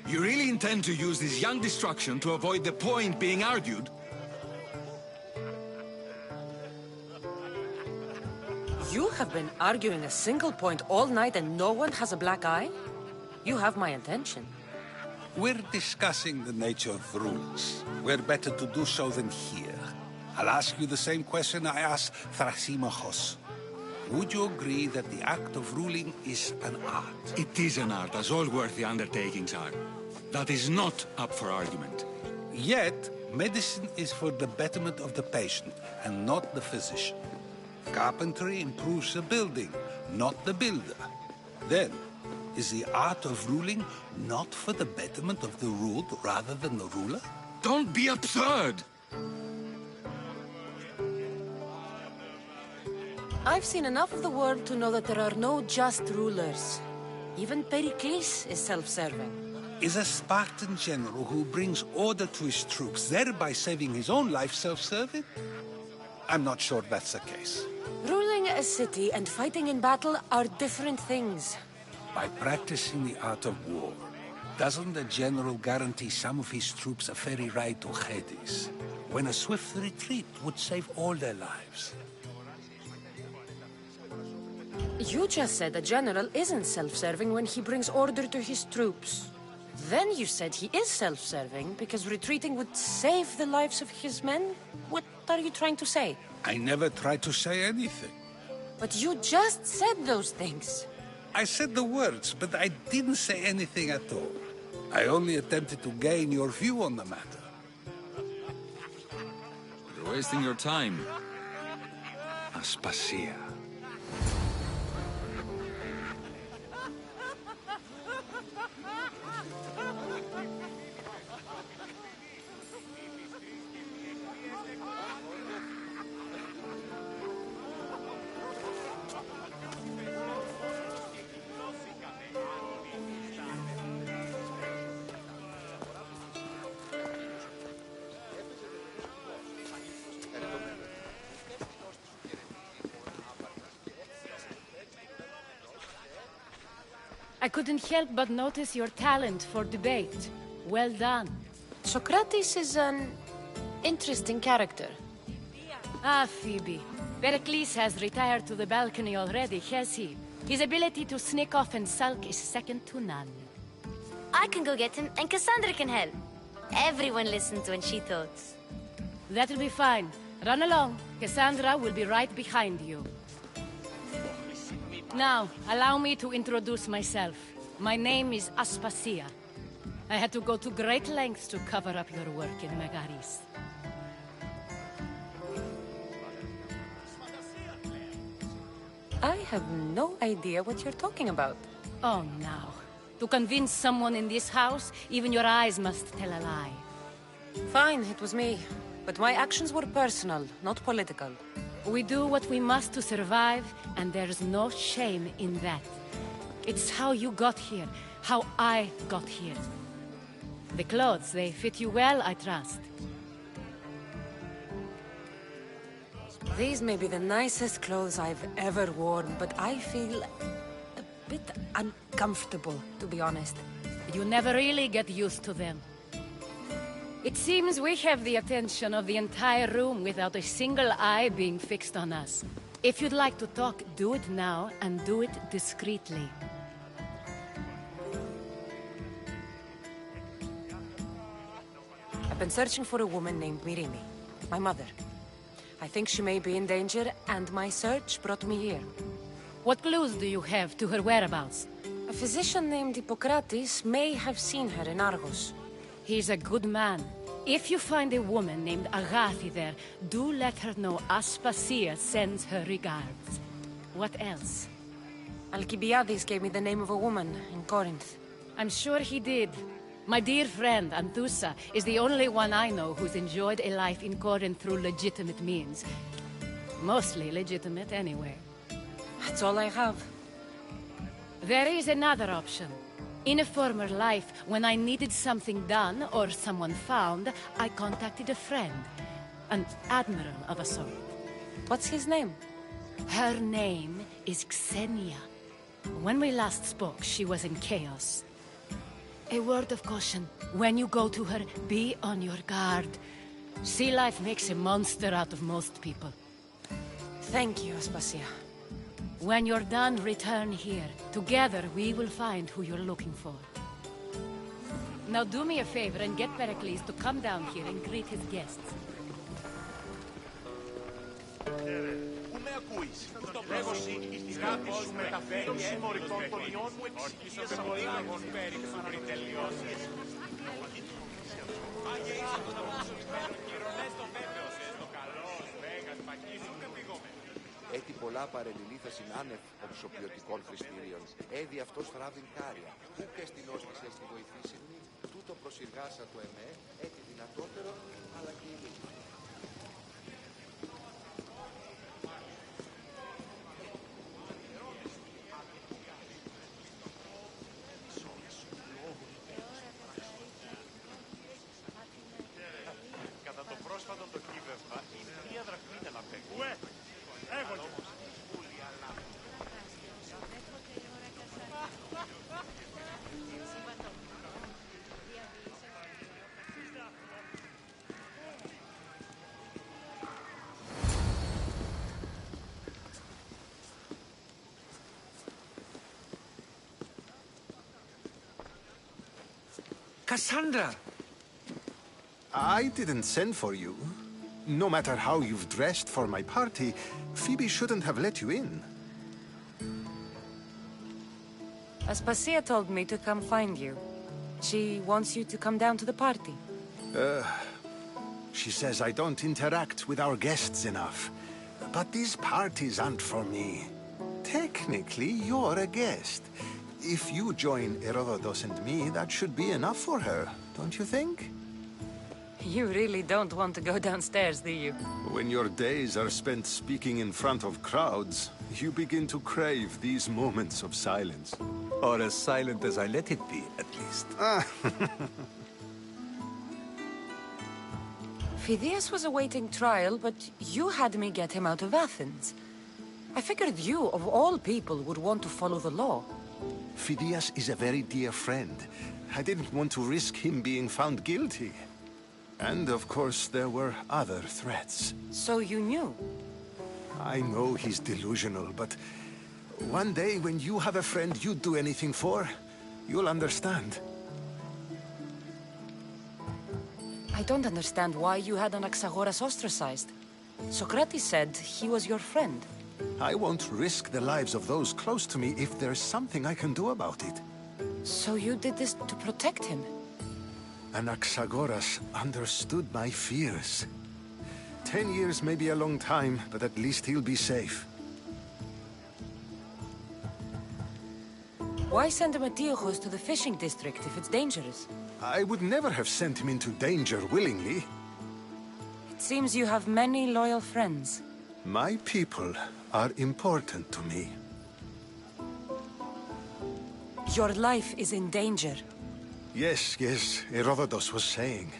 Speaker 8: You really intend to use this young destruction to avoid the point being argued?
Speaker 1: You have been arguing a single point all night and no one has a black eye? You have my attention.
Speaker 7: We're discussing the nature of rules. Where better to do so than here. I'll ask you the same question I asked Thrasymachos. Would you agree that the act of ruling is an art?
Speaker 8: It is an art, as all worthy undertakings are. That is not up for argument.
Speaker 7: Yet, medicine is for the betterment of the patient, and not the physician. Carpentry improves the building, not the builder. Then, is the art of ruling not for the betterment of the ruled rather than the ruler?
Speaker 8: Don't be absurd!
Speaker 1: I've seen enough of the world to know that there are no just rulers. Even Pericles is self-serving.
Speaker 7: Is a Spartan general who brings order to his troops, thereby saving his own life, self-serving? I'm not sure that's the case.
Speaker 1: Ruling a city and fighting in battle are different things.
Speaker 7: By practicing the art of war, doesn't the general guarantee some of his troops a ferry ride to Hades, when a swift retreat would save all their lives?
Speaker 1: You just said a general isn't self-serving when he brings order to his troops. Then you said he is self-serving because retreating would save the lives of his men? What are you trying to say?
Speaker 7: I never tried to say anything.
Speaker 1: But you just said those things.
Speaker 7: I said the words, but I didn't say anything at all. I only attempted to gain your view on the matter.
Speaker 18: You're wasting your time.
Speaker 7: Aspasia.
Speaker 19: I couldn't help but notice your talent for debate. Well done.
Speaker 1: Socrates is an interesting character.
Speaker 19: Ah, Phoebe. Pericles has retired to the balcony already, has he? His ability to sneak off and sulk is second to none.
Speaker 11: I can go get him, and Cassandra can help. Everyone listens when she talks.
Speaker 19: That'll be fine. Run along. Cassandra will be right behind you. Now, allow me to introduce myself. My name is Aspasia. I had to go to great lengths to cover up your work in Megaris.
Speaker 1: I have no idea what you're talking about.
Speaker 19: Oh, now. To convince someone in this house, even your eyes must tell a lie.
Speaker 1: Fine, it was me. But my actions were personal, not political.
Speaker 19: We do what we must to survive, and there's no shame in that. It's how you got here, how I got here. The clothes, they fit you well, I trust.
Speaker 1: These may be the nicest clothes I've ever worn, but I feel a bit uncomfortable, to be honest.
Speaker 19: You never really get used to them. It seems we have the attention of the entire room without a single eye being fixed on us. If you'd like to talk, do it now, and do it discreetly.
Speaker 1: I've been searching for a woman named Mirimi, my mother. I think she may be in danger, and my search brought me here.
Speaker 19: What clues do you have to her whereabouts?
Speaker 1: A physician named Hippocrates may have seen her in Argos.
Speaker 19: He's a good man. If you find a woman named Agathi there, do let her know Aspasia sends her regards. What else?
Speaker 1: Alcibiades gave me the name of a woman in Corinth.
Speaker 19: I'm sure he did. My dear friend, Anthusa, is the only one I know who's enjoyed a life in Corinth through legitimate means. Mostly legitimate, anyway.
Speaker 1: That's all I have.
Speaker 19: There is another option. In a former life, when I needed something done or someone found, I contacted a friend. An admiral of a sort.
Speaker 1: What's his name?
Speaker 19: Her name is Xenia. When we last spoke, she was in chaos. A word of caution. When you go to her, be on your guard. Sea life makes a monster out of most people.
Speaker 1: Thank you, Aspasia.
Speaker 19: When you're done, return here. Together, we will find who you're looking for. Now do me a favor and get Pericles to come down here and greet his guests.
Speaker 9: Πού με ακούεις? Λέγω η αγάπη σου μεταφέρει των συμμορικών των ιών μου εξηγήσεις από λάγος πέριξου πριν τελειώσεις.
Speaker 20: Έτι πολλά παρελιλήθεσιν άνευ οψοποιωτικών χρηστήριων. Έδι αυτός θράβην κάρια. Πού και στην όστηση στη βοηθήσει μη, τούτο προσυργάσα του εμέ, έτι δυνατότερο, αλλά και η λίγη.
Speaker 9: Κατά το πρόσφατο το κύβευμα, η μία δραχμή ήταν απ' έξω. Εγώ
Speaker 12: Cassandra!
Speaker 21: I didn't send for you. No matter how you've dressed for my party, Phoebe shouldn't have let you in.
Speaker 1: Aspasia told me to come find you. She wants you to come down to the party.
Speaker 21: She says I don't interact with our guests enough. But these parties aren't for me. Technically, you're a guest. If you join Herodotus and me, that should be enough for her, don't you think?
Speaker 1: You really don't want to go downstairs, do you?
Speaker 21: When your days are spent speaking in front of crowds, you begin to crave these moments of silence.
Speaker 12: Or as silent as I let it be, at least.
Speaker 1: Phidias was awaiting trial, but you had me get him out of Athens. I figured you, of all people, would want to follow the law.
Speaker 21: Phidias is a very dear friend. I didn't want to risk him being found guilty. And of course, there were other threats.
Speaker 1: So you knew?
Speaker 21: I know he's delusional, but one day when you have a friend you'd do anything for, you'll understand.
Speaker 1: I don't understand why you had Anaxagoras ostracized. Socrates said he was your friend.
Speaker 21: I won't risk the lives of those close to me if there's something I can do about it.
Speaker 1: So you did this to protect him?
Speaker 21: Anaxagoras understood my fears. 10 years may be a long time, but at least he'll be safe.
Speaker 1: Why send Metiochos to the fishing district if it's dangerous?
Speaker 21: I would never have sent him into danger willingly.
Speaker 1: It seems you have many loyal friends.
Speaker 21: My people are important to me.
Speaker 1: Your life is in danger.
Speaker 21: Yes, Herodotus was saying.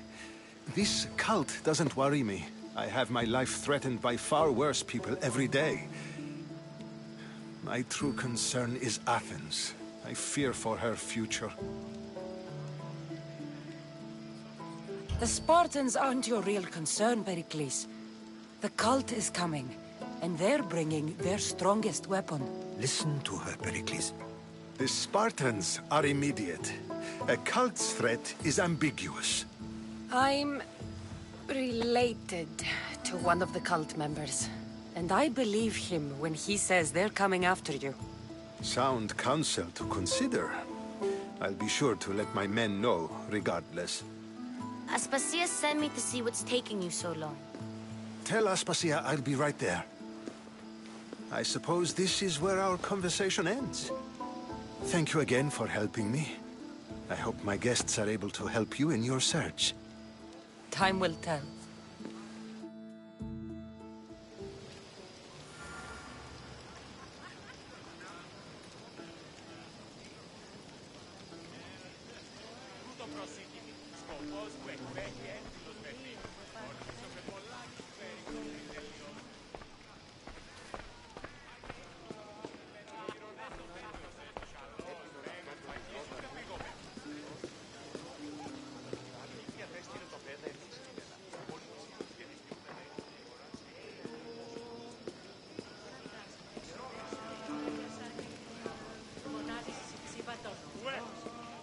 Speaker 21: This cult doesn't worry me. I have my life threatened by far worse people every day. My true concern is Athens. I fear for her future.
Speaker 1: The Spartans aren't your real concern, Pericles. The cult is coming, and they're bringing their strongest weapon.
Speaker 21: Listen to her, Pericles. The Spartans are immediate. A cult's threat is ambiguous.
Speaker 1: I'm related to one of the cult members, and I believe him when he says they're coming after you.
Speaker 21: Sound counsel to consider. I'll be sure to let my men know, regardless.
Speaker 11: Aspasia sent me to see what's taking you so long.
Speaker 21: Tell Aspasia I'll be right there. I suppose this is where our conversation ends. Thank you again for helping me. I hope my guests are able to help you in your search.
Speaker 1: Time will tell.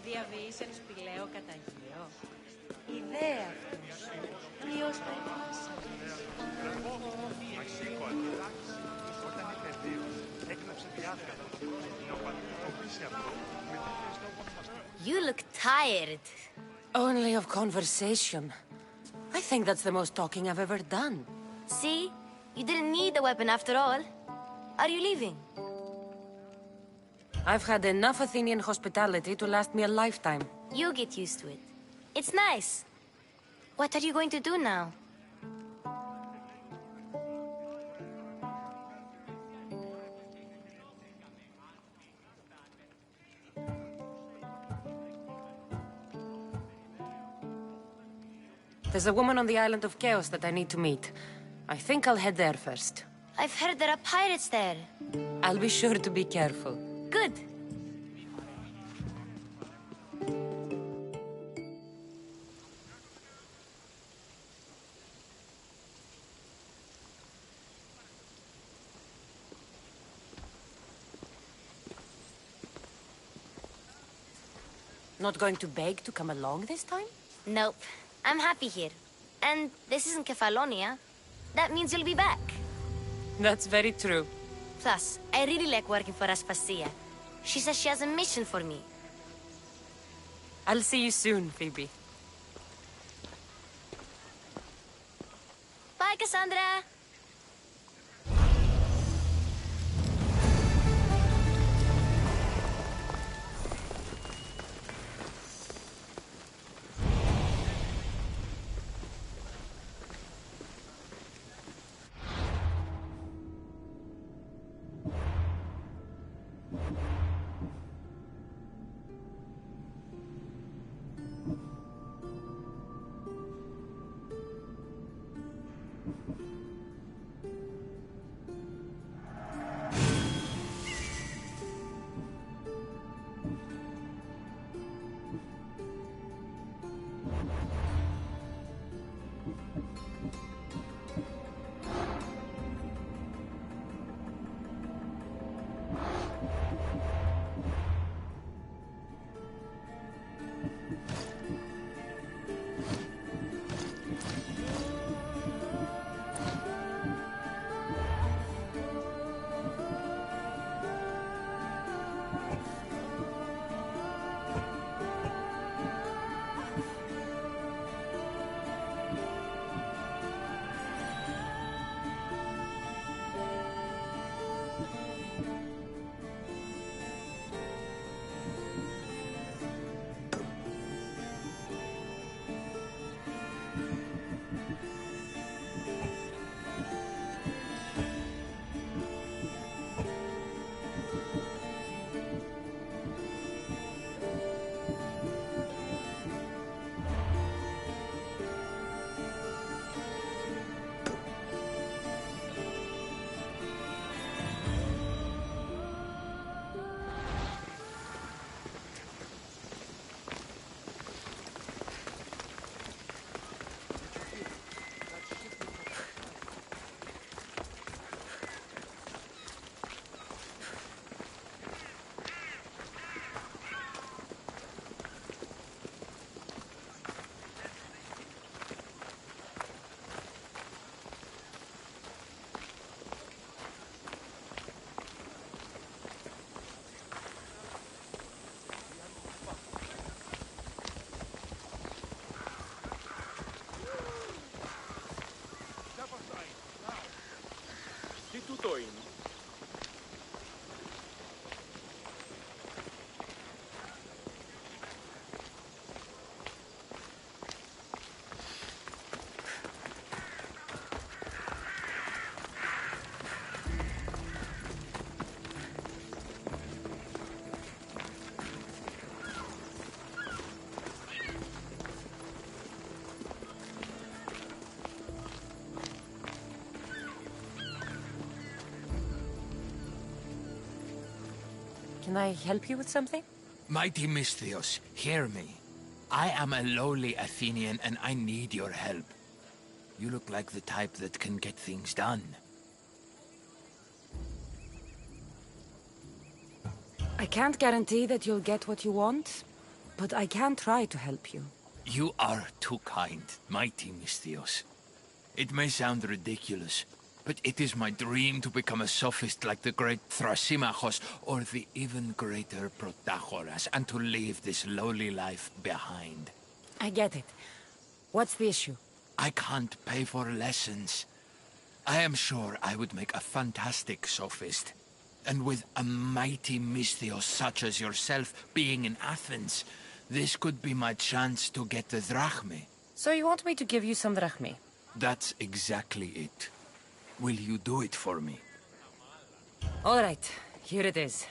Speaker 22: Διαβείς εν σπηλαίο καταγείο. Ιδέα αυτού σου. Ποιος περνάσα.
Speaker 9: Μαξίκο αντιδάξει. Όταν είπε Δίος, έγραψε διάφορα το πρόσωπο να παντρεύει αυτό με τέτοιες λόγω μας.
Speaker 11: You look tired.
Speaker 1: Only of conversation. I think that's the most talking I've ever done.
Speaker 11: See? You didn't need the weapon after all. Are you leaving?
Speaker 1: I've had enough Athenian hospitality to last me a lifetime.
Speaker 11: You get used to it. It's nice. What are you going to do now?
Speaker 1: There's a woman on the island of Chaos that I need to meet. I think I'll head there first.
Speaker 11: I've heard there are pirates there.
Speaker 1: I'll be sure to be careful.
Speaker 11: Good.
Speaker 1: Not going to beg to come along this time?
Speaker 11: Nope. I'm happy here. And this isn't Kefalonia. That means you'll be back.
Speaker 1: That's very true.
Speaker 11: Plus, I really like working for Aspasia. She says she has a mission for me.
Speaker 1: I'll see you soon, Phoebe.
Speaker 11: Bye, Cassandra!
Speaker 9: Τι τούτο είναι?
Speaker 1: Can I help you with something?
Speaker 5: Mighty Misthios, hear me. I am a lowly Athenian and I need your help. You look like the type that can get things done.
Speaker 1: I can't guarantee that you'll get what you want, but I can try to help you.
Speaker 5: You are too kind, Mighty Misthios. It may sound ridiculous, but it is my dream to become a sophist like the great Thrasymachos or the even greater Protagoras, and to leave this lowly life behind.
Speaker 1: I get it. What's the issue?
Speaker 5: I can't pay for lessons. I am sure I would make a fantastic sophist. And with a mighty Misthios such as yourself being in Athens, this could be my chance to get the drachmae.
Speaker 1: So you want me to give you some drachmae?
Speaker 5: That's exactly it. Will you do it for me?
Speaker 1: All right, here it is.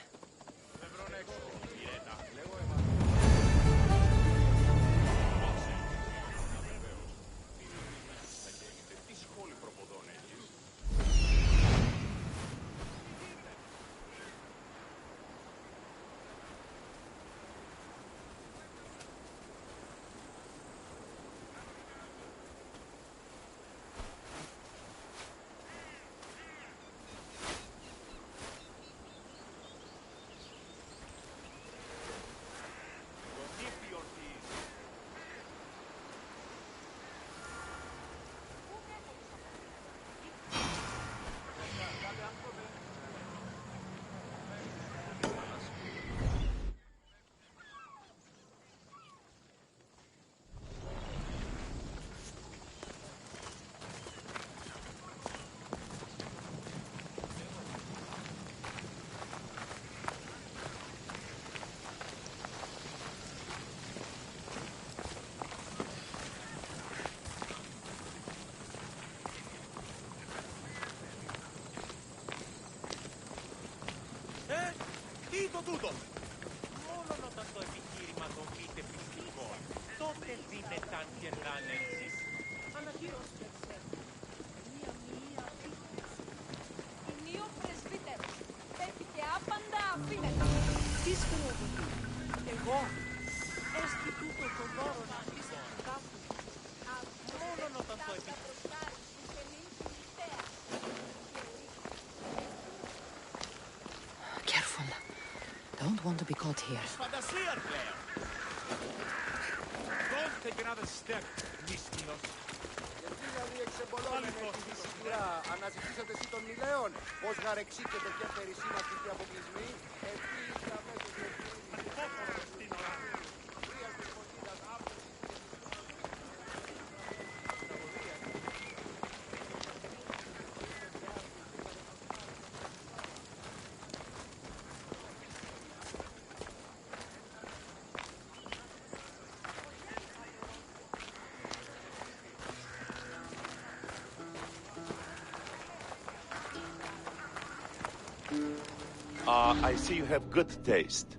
Speaker 9: Τι το τούτο! Μόνον όταν το επιχείρημα το πείτε πιστικό, τότε δείτε ταν κερδάνε εσείς. Ανακοίνωσε.
Speaker 2: Νίο πρεσβύτερος. Πέφτηκε άπαντα αφήνε. Τι σκρούβουνε.
Speaker 9: Εγώ. Έστι τούτο το δώρο να αφήστε κάπου. Μόνον όταν το επιχείρημα.
Speaker 1: Careful. Don't want to be caught here.
Speaker 9: Φαντασία πλέον. Don't take another step, μυστήρος.
Speaker 20: Γιατί δηλαδή εξεμπολόμενοι στη σειρά αναζητήσατε εσύ των Μιλέων, πως γαρεξίκεται και περισσύναυτοι και αποκλεισμοί, επίσης αμέσως στην ώρα.
Speaker 9: I see you have good taste.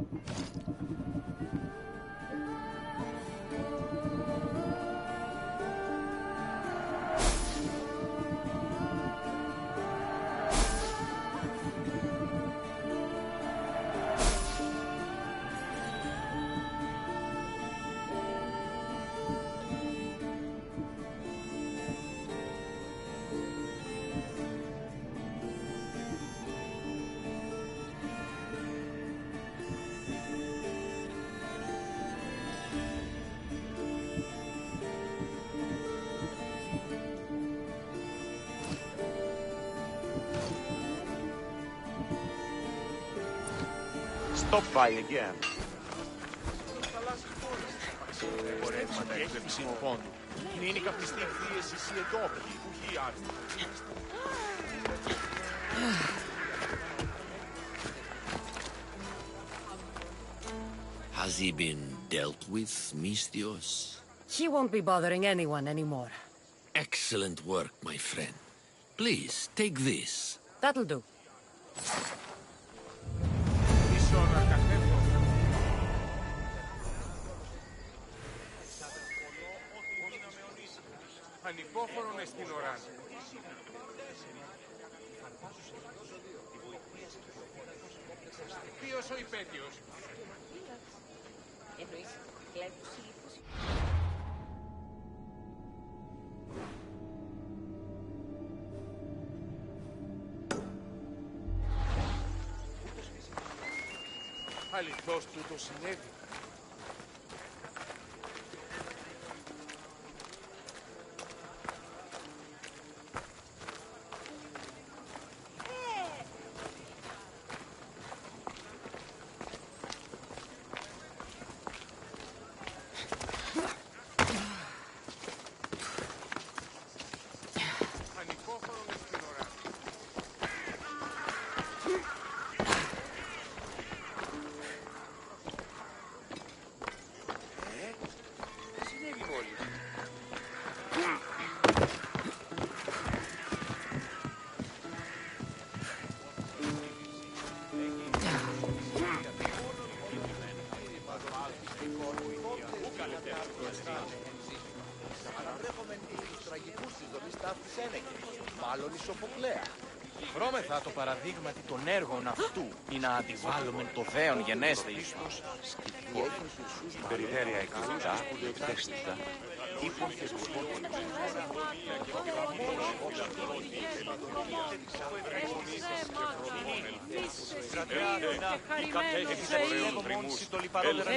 Speaker 9: Stop by again. Εμπορεύματα έκπληξη πόντου. Είναι η καπνιστή πίεση η εντόπιοι, ουχή άρθροι.
Speaker 3: Has he been dealt with, Mistios?
Speaker 1: He won't be bothering anyone anymore.
Speaker 3: Excellent work, my friend. Please, take this.
Speaker 1: That'll do.
Speaker 9: Ανυπόφορον εστιν οράν. Ποιος ο υπέτειος?
Speaker 2: Εννοείς κλέβους ήλιπους.
Speaker 9: Αληθώς τούτο συνέβη.
Speaker 20: Μάλλον η Σοφοκλέα.
Speaker 4: Βρώμεθα το παραδείγματι των έργων αυτού, ή να αντιβάλλουμε το δέον γενέστε εις τους.
Speaker 9: Περιφέρεια εκκλητά, τεχνητά,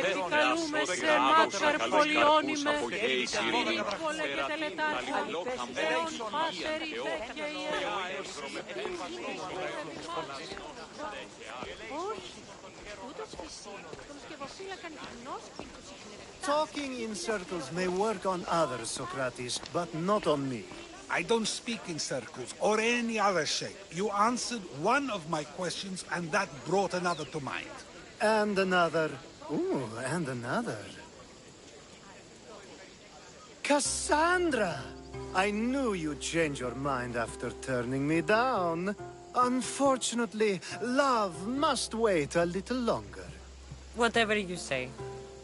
Speaker 2: Επικαλούμε σε μάξαρ πολιόνιμε, εύκολα και τελετάτη, Θεόν Πάτερ ηδέ και ιεράς. Όχι, ούτως φυσί, τον σκευοσύλλα κάνει γνώς και τους
Speaker 13: Talking in circles may work on others, Socrates, but not on me.
Speaker 7: I don't speak in circles or any other shape. You answered one of my questions and that brought another to mind.
Speaker 13: And another. Ooh, and another. Cassandra! I knew you'd change your mind after turning me down. Unfortunately, love must wait a little longer.
Speaker 1: Whatever you say.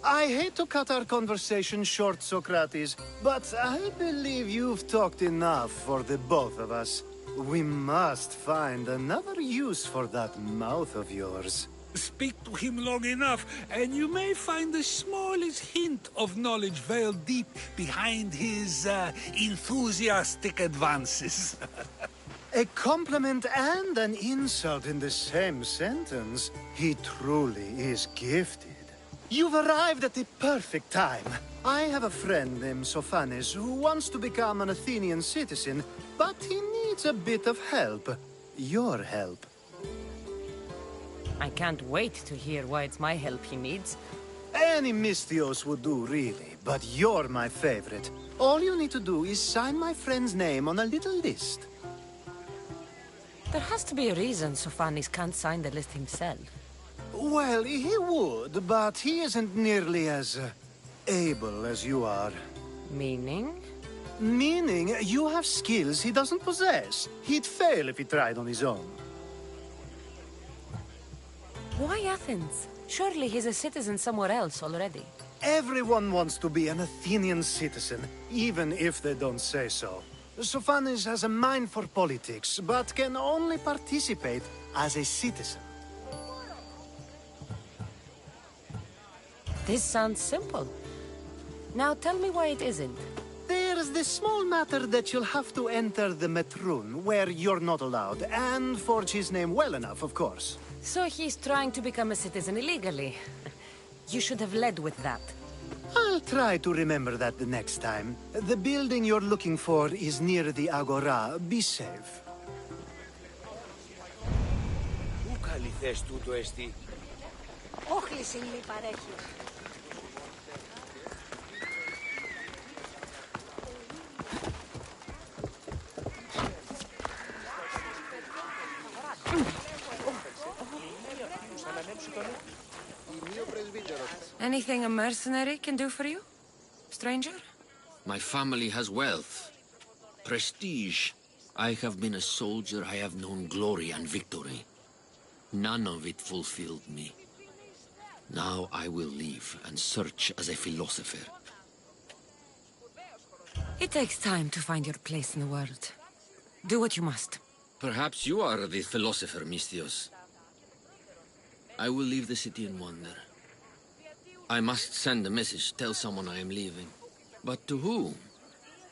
Speaker 13: I hate to cut our conversation short, Socrates, but I believe you've talked enough for the both of us. We must find another use for that mouth of yours.
Speaker 7: Speak to him long enough, and you may find the smallest hint of knowledge veiled deep behind his enthusiastic advances.
Speaker 13: A compliment and an insult in the same sentence. He truly is gifted. You've arrived at the perfect time. I have a friend named Sophanes who wants to become an Athenian citizen, but he needs a bit of help. Your help.
Speaker 1: I can't wait to hear why it's my help he needs.
Speaker 13: Any Misthios would do, really, but you're my favorite. All you need to do is sign my friend's name on a little list.
Speaker 1: There has to be a reason Sophanes can't sign the list himself.
Speaker 13: Well, he would, but he isn't nearly as able as you are.
Speaker 1: Meaning?
Speaker 13: Meaning you have skills he doesn't possess. He'd fail if he tried on his own.
Speaker 1: Why Athens? Surely he's a citizen somewhere else already.
Speaker 13: Everyone wants to be an Athenian citizen, even if they don't say so. Sophanes has a mind for politics, but can only participate as a citizen.
Speaker 1: This sounds simple. Now tell me why it isn't.
Speaker 13: There's the small matter that you'll have to enter the Metroon, where you're not allowed, and forge his name well enough, of course.
Speaker 1: So he's trying to become a citizen illegally. You should have led with that.
Speaker 13: I'll try to remember that the next time. The building you're looking for is near the Agora. Be safe.
Speaker 12: Πού καλή θέση τούτο εστί?
Speaker 2: Όχληση μη παρέχει.
Speaker 1: Anything a mercenary can do for you, stranger?
Speaker 3: My family has wealth, prestige. I have been a soldier, I have known glory and victory. None of it fulfilled me. Now I will leave and search as a philosopher.
Speaker 1: It takes time to find your place in the world. Do what you must.
Speaker 3: Perhaps you are the philosopher, Misthios. I will leave the city and wander. I must send a message, tell someone I am leaving. But to who?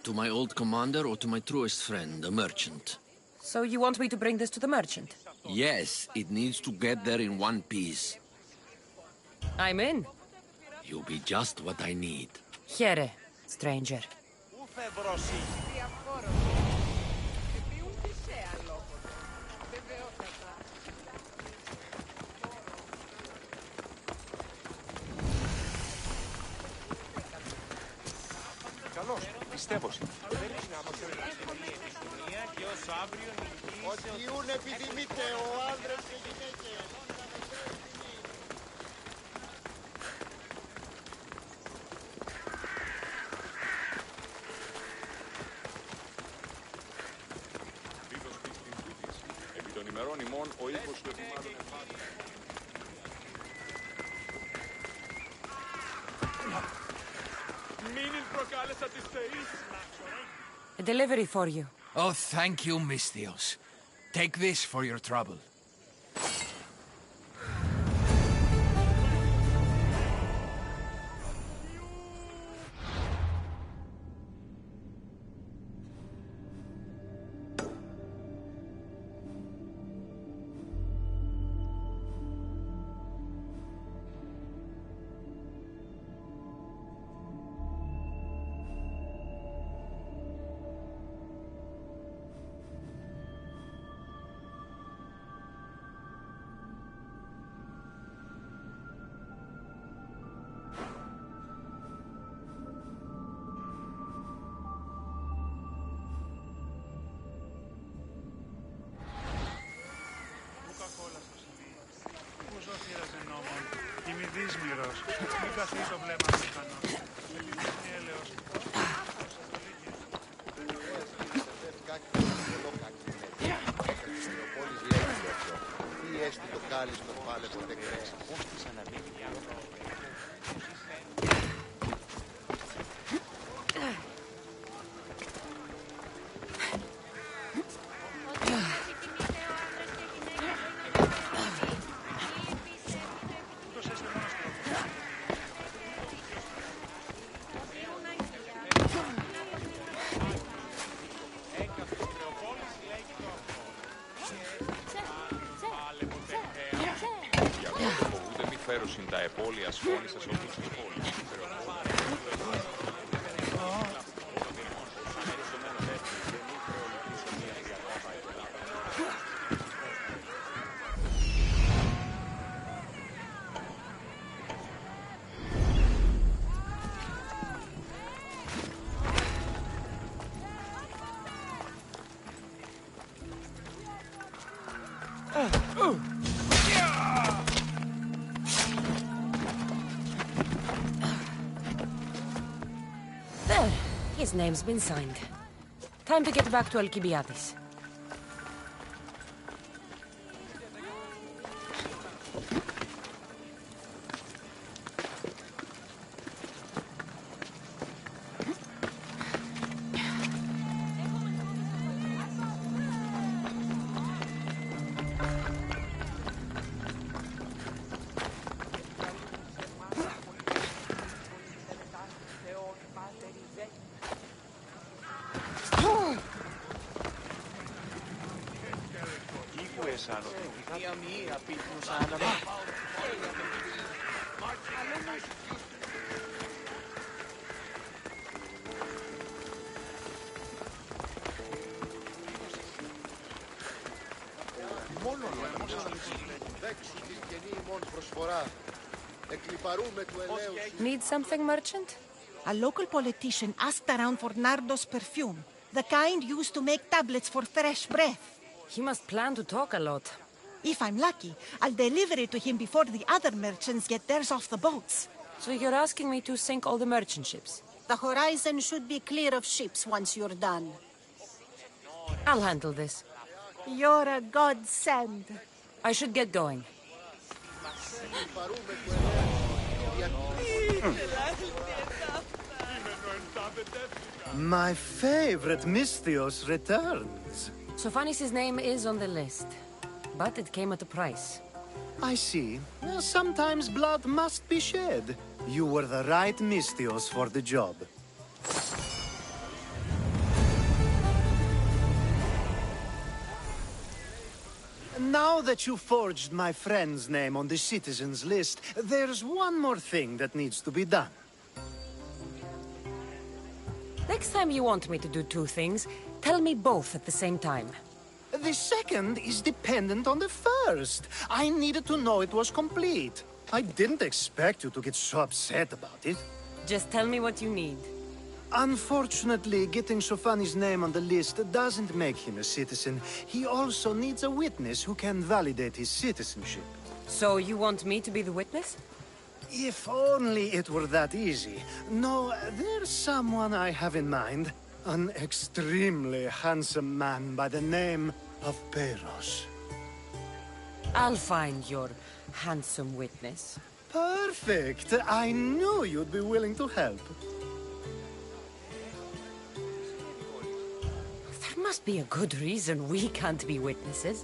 Speaker 3: To my old commander or to my truest friend, a merchant?
Speaker 1: So you want me to bring this to the merchant?
Speaker 3: Yes, it needs to get there in one piece.
Speaker 1: I'm in.
Speaker 3: You'll be just what I need.
Speaker 1: Here, stranger.
Speaker 9: Καλώς, πιστεύω.
Speaker 10: Ότι ιούν επιδημείται ο άνδρες και γυναίκες.
Speaker 18: Επί των ημερών ημών ο ήχος του εφημάδων εφάδων.
Speaker 1: A delivery for you.
Speaker 5: Oh, thank you, Misthios. Take this for your trouble.
Speaker 6: Δύσμυρος. Μην καθίσει το βλέμμα σου πάνω. Με τη δείχνει έλεος.
Speaker 20: Κάτι Έστι το κάλιστον πάλε ποτέ κρέα.
Speaker 18: Φέρουσιν τα επόλια σχόλησας όλους τους πόλους.
Speaker 1: There. His name's been signed. Time to get back to Alcibiades. Need something, merchant?
Speaker 15: A local politician asked around for Nardo's perfume, the kind used to make tablets for fresh breath.
Speaker 1: He must plan to talk a lot.
Speaker 15: If I'm lucky, I'll deliver it to him before the other merchants get theirs off the boats.
Speaker 1: So you're asking me to sink all the merchant ships?
Speaker 15: The horizon should be clear of ships once you're done.
Speaker 1: I'll handle this.
Speaker 15: You're a godsend.
Speaker 1: I should get going.
Speaker 13: My favorite Misthios returns.
Speaker 1: Sophanis' name is on the list, but it came at a price.
Speaker 13: I see. Sometimes blood must be shed. You were the right Misthios for the job. Now that you forged my friend's name on the citizens list, there's one more thing that needs to be done.
Speaker 1: Next time you want me to do two things, tell me both at the same time.
Speaker 13: The second is dependent on the first. I needed to know it was complete. I didn't expect you to get so upset about it.
Speaker 1: Just tell me what you need.
Speaker 13: Unfortunately, getting Sofani's name on the list doesn't make him a citizen. He also needs a witness who can validate his citizenship.
Speaker 1: So you want me to be the witness?
Speaker 13: If only it were that easy. No, there's someone I have in mind. An extremely handsome man by the name of Peiros.
Speaker 1: I'll find your handsome witness.
Speaker 13: Perfect. I knew you'd be willing to help.
Speaker 1: There must be a good reason we can't be witnesses.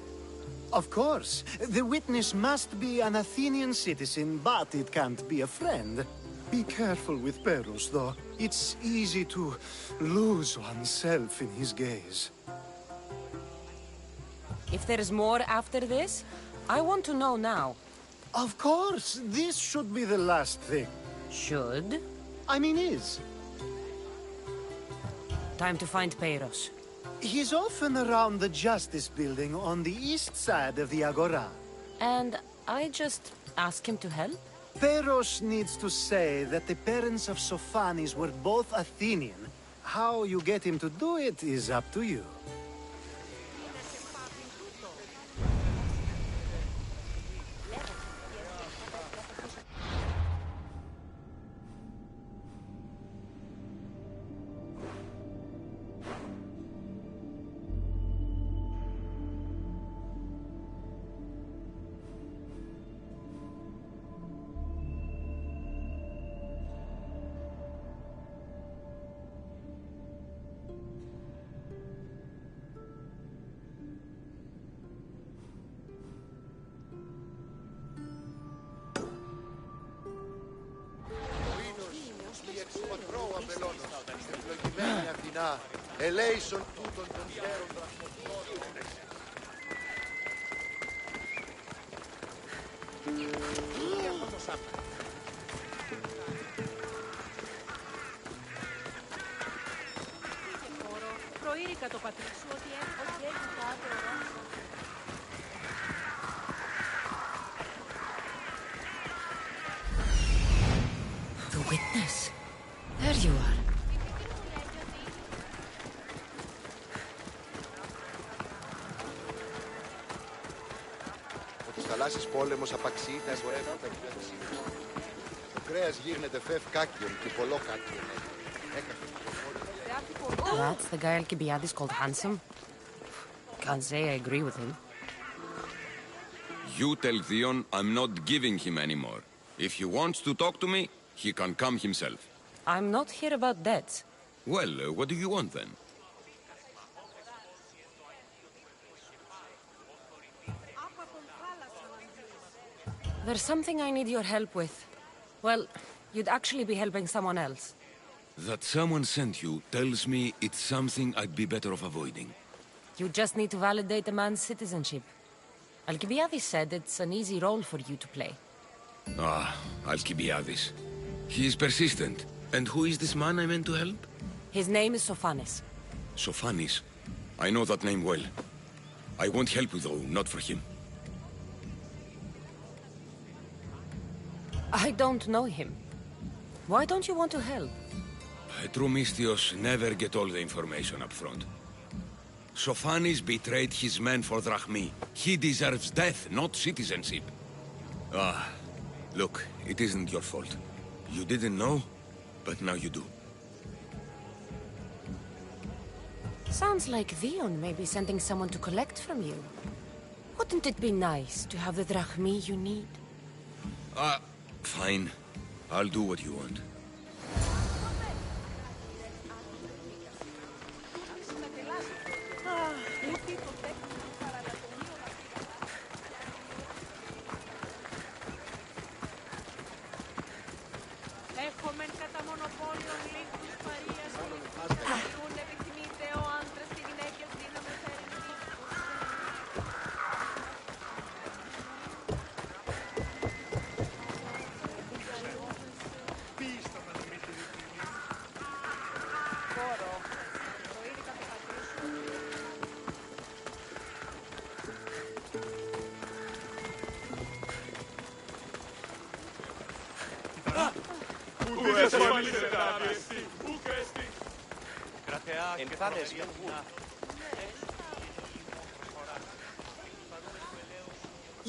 Speaker 13: Of course. The witness must be an Athenian citizen, but it can't be a friend. Be careful with Peiros, though. It's easy to lose oneself in his gaze.
Speaker 1: If there's more after this, I want to know now.
Speaker 13: Of course. This should be the last thing.
Speaker 1: Should?
Speaker 13: I mean is.
Speaker 1: Time to find Peiros.
Speaker 13: He's often around the Justice Building on the east side of the Agora.
Speaker 1: And I just ask him to help?
Speaker 13: Peiros needs to say that the parents of Sophanis were both Athenian. How you get him to do it is up to you.
Speaker 9: Να, ελέησον τούτων των γέρων δραχμοφόρων.
Speaker 2: Προείρικα το πατρί σου ότι έχει κάτι ωραίο.
Speaker 1: The witness. There you are.
Speaker 9: Ο της θαλάσσης πόλεμος απαξιεί τα εμπορεύματα του Ελσίνου. Το κρέας γύρνεται φεύ κάκιον και πολλό κάκιον.
Speaker 1: That's the guy Alcibiades called handsome. Can't say I agree with him.
Speaker 18: You tell Theon I'm not giving him anymore. If he wants to talk to me, he can come himself.
Speaker 1: I'm not here about debts.
Speaker 18: Well, what do you want then?
Speaker 1: There's something I need your help with. Well, you'd actually be helping someone else.
Speaker 18: That someone sent you tells me it's something I'd be better off avoiding.
Speaker 1: You just need to validate a man's citizenship. Alcibiades said it's an easy role for you to play.
Speaker 18: Ah, Alcibiades. He is persistent. And who is this man I meant to help?
Speaker 1: His name is Sophanis.
Speaker 18: Sophanis. I know that name well. I want help with though, not for him.
Speaker 1: I don't know him. Why don't you want to help?
Speaker 18: True Mystios never get all the information up front. Sophanis betrayed his men for drachmi. He deserves death, not citizenship. Ah, look, it isn't your fault. You didn't know, but now you do.
Speaker 1: Sounds like Theon may be sending someone to collect from you. Wouldn't it be nice to have the drachmi you need?
Speaker 18: Fine. I'll do what you want.
Speaker 2: Έχομεν κατά μονοπόλιον λίχτους παρείας Ούν επιθυμείτε ο άντρας και γυναίκες δύναμες ερηνικούς. Κόρο, προείρικα το πατρί σου.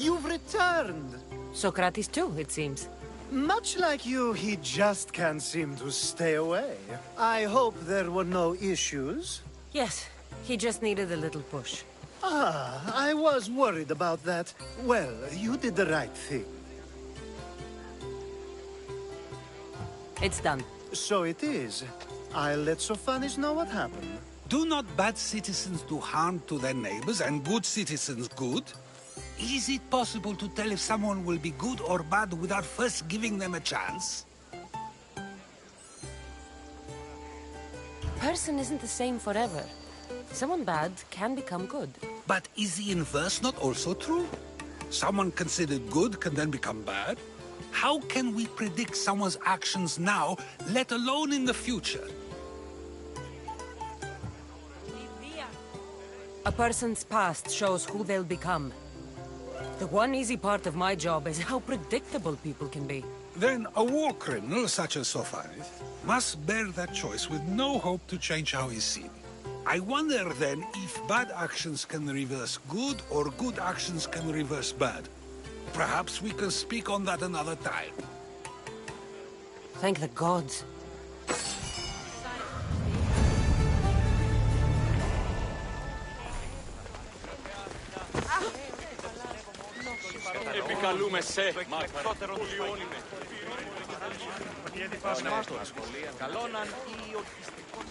Speaker 13: You've returned!
Speaker 1: Socrates too, it seems.
Speaker 13: Much like you, he just can't seem to stay away. I hope there were no issues.
Speaker 1: Yes, he just needed a little push.
Speaker 13: Ah, I was worried about that. Well, you did the right thing.
Speaker 1: It's done.
Speaker 13: So it is. I'll let Sophanis know what happened.
Speaker 7: Do not bad citizens do harm to their neighbors and good citizens good? Is it possible to tell if someone will be good or bad without first giving them a chance?
Speaker 1: A person isn't the same forever. Someone bad can become good.
Speaker 7: But is the inverse not also true? Someone considered good can then become bad? How can we predict someone's actions now, let alone in the future?
Speaker 1: A person's past shows who they'll become. The one easy part of my job is how predictable people can be.
Speaker 7: Then a war criminal such as Sophanis must bear that choice with no hope to change how he's seen. I wonder then if bad actions can reverse good or good actions can reverse bad. Perhaps we can speak on that another time.
Speaker 1: Thank the gods.
Speaker 18: Επικαλούμε σε,
Speaker 4: Καλώναν ή ορκιστικών.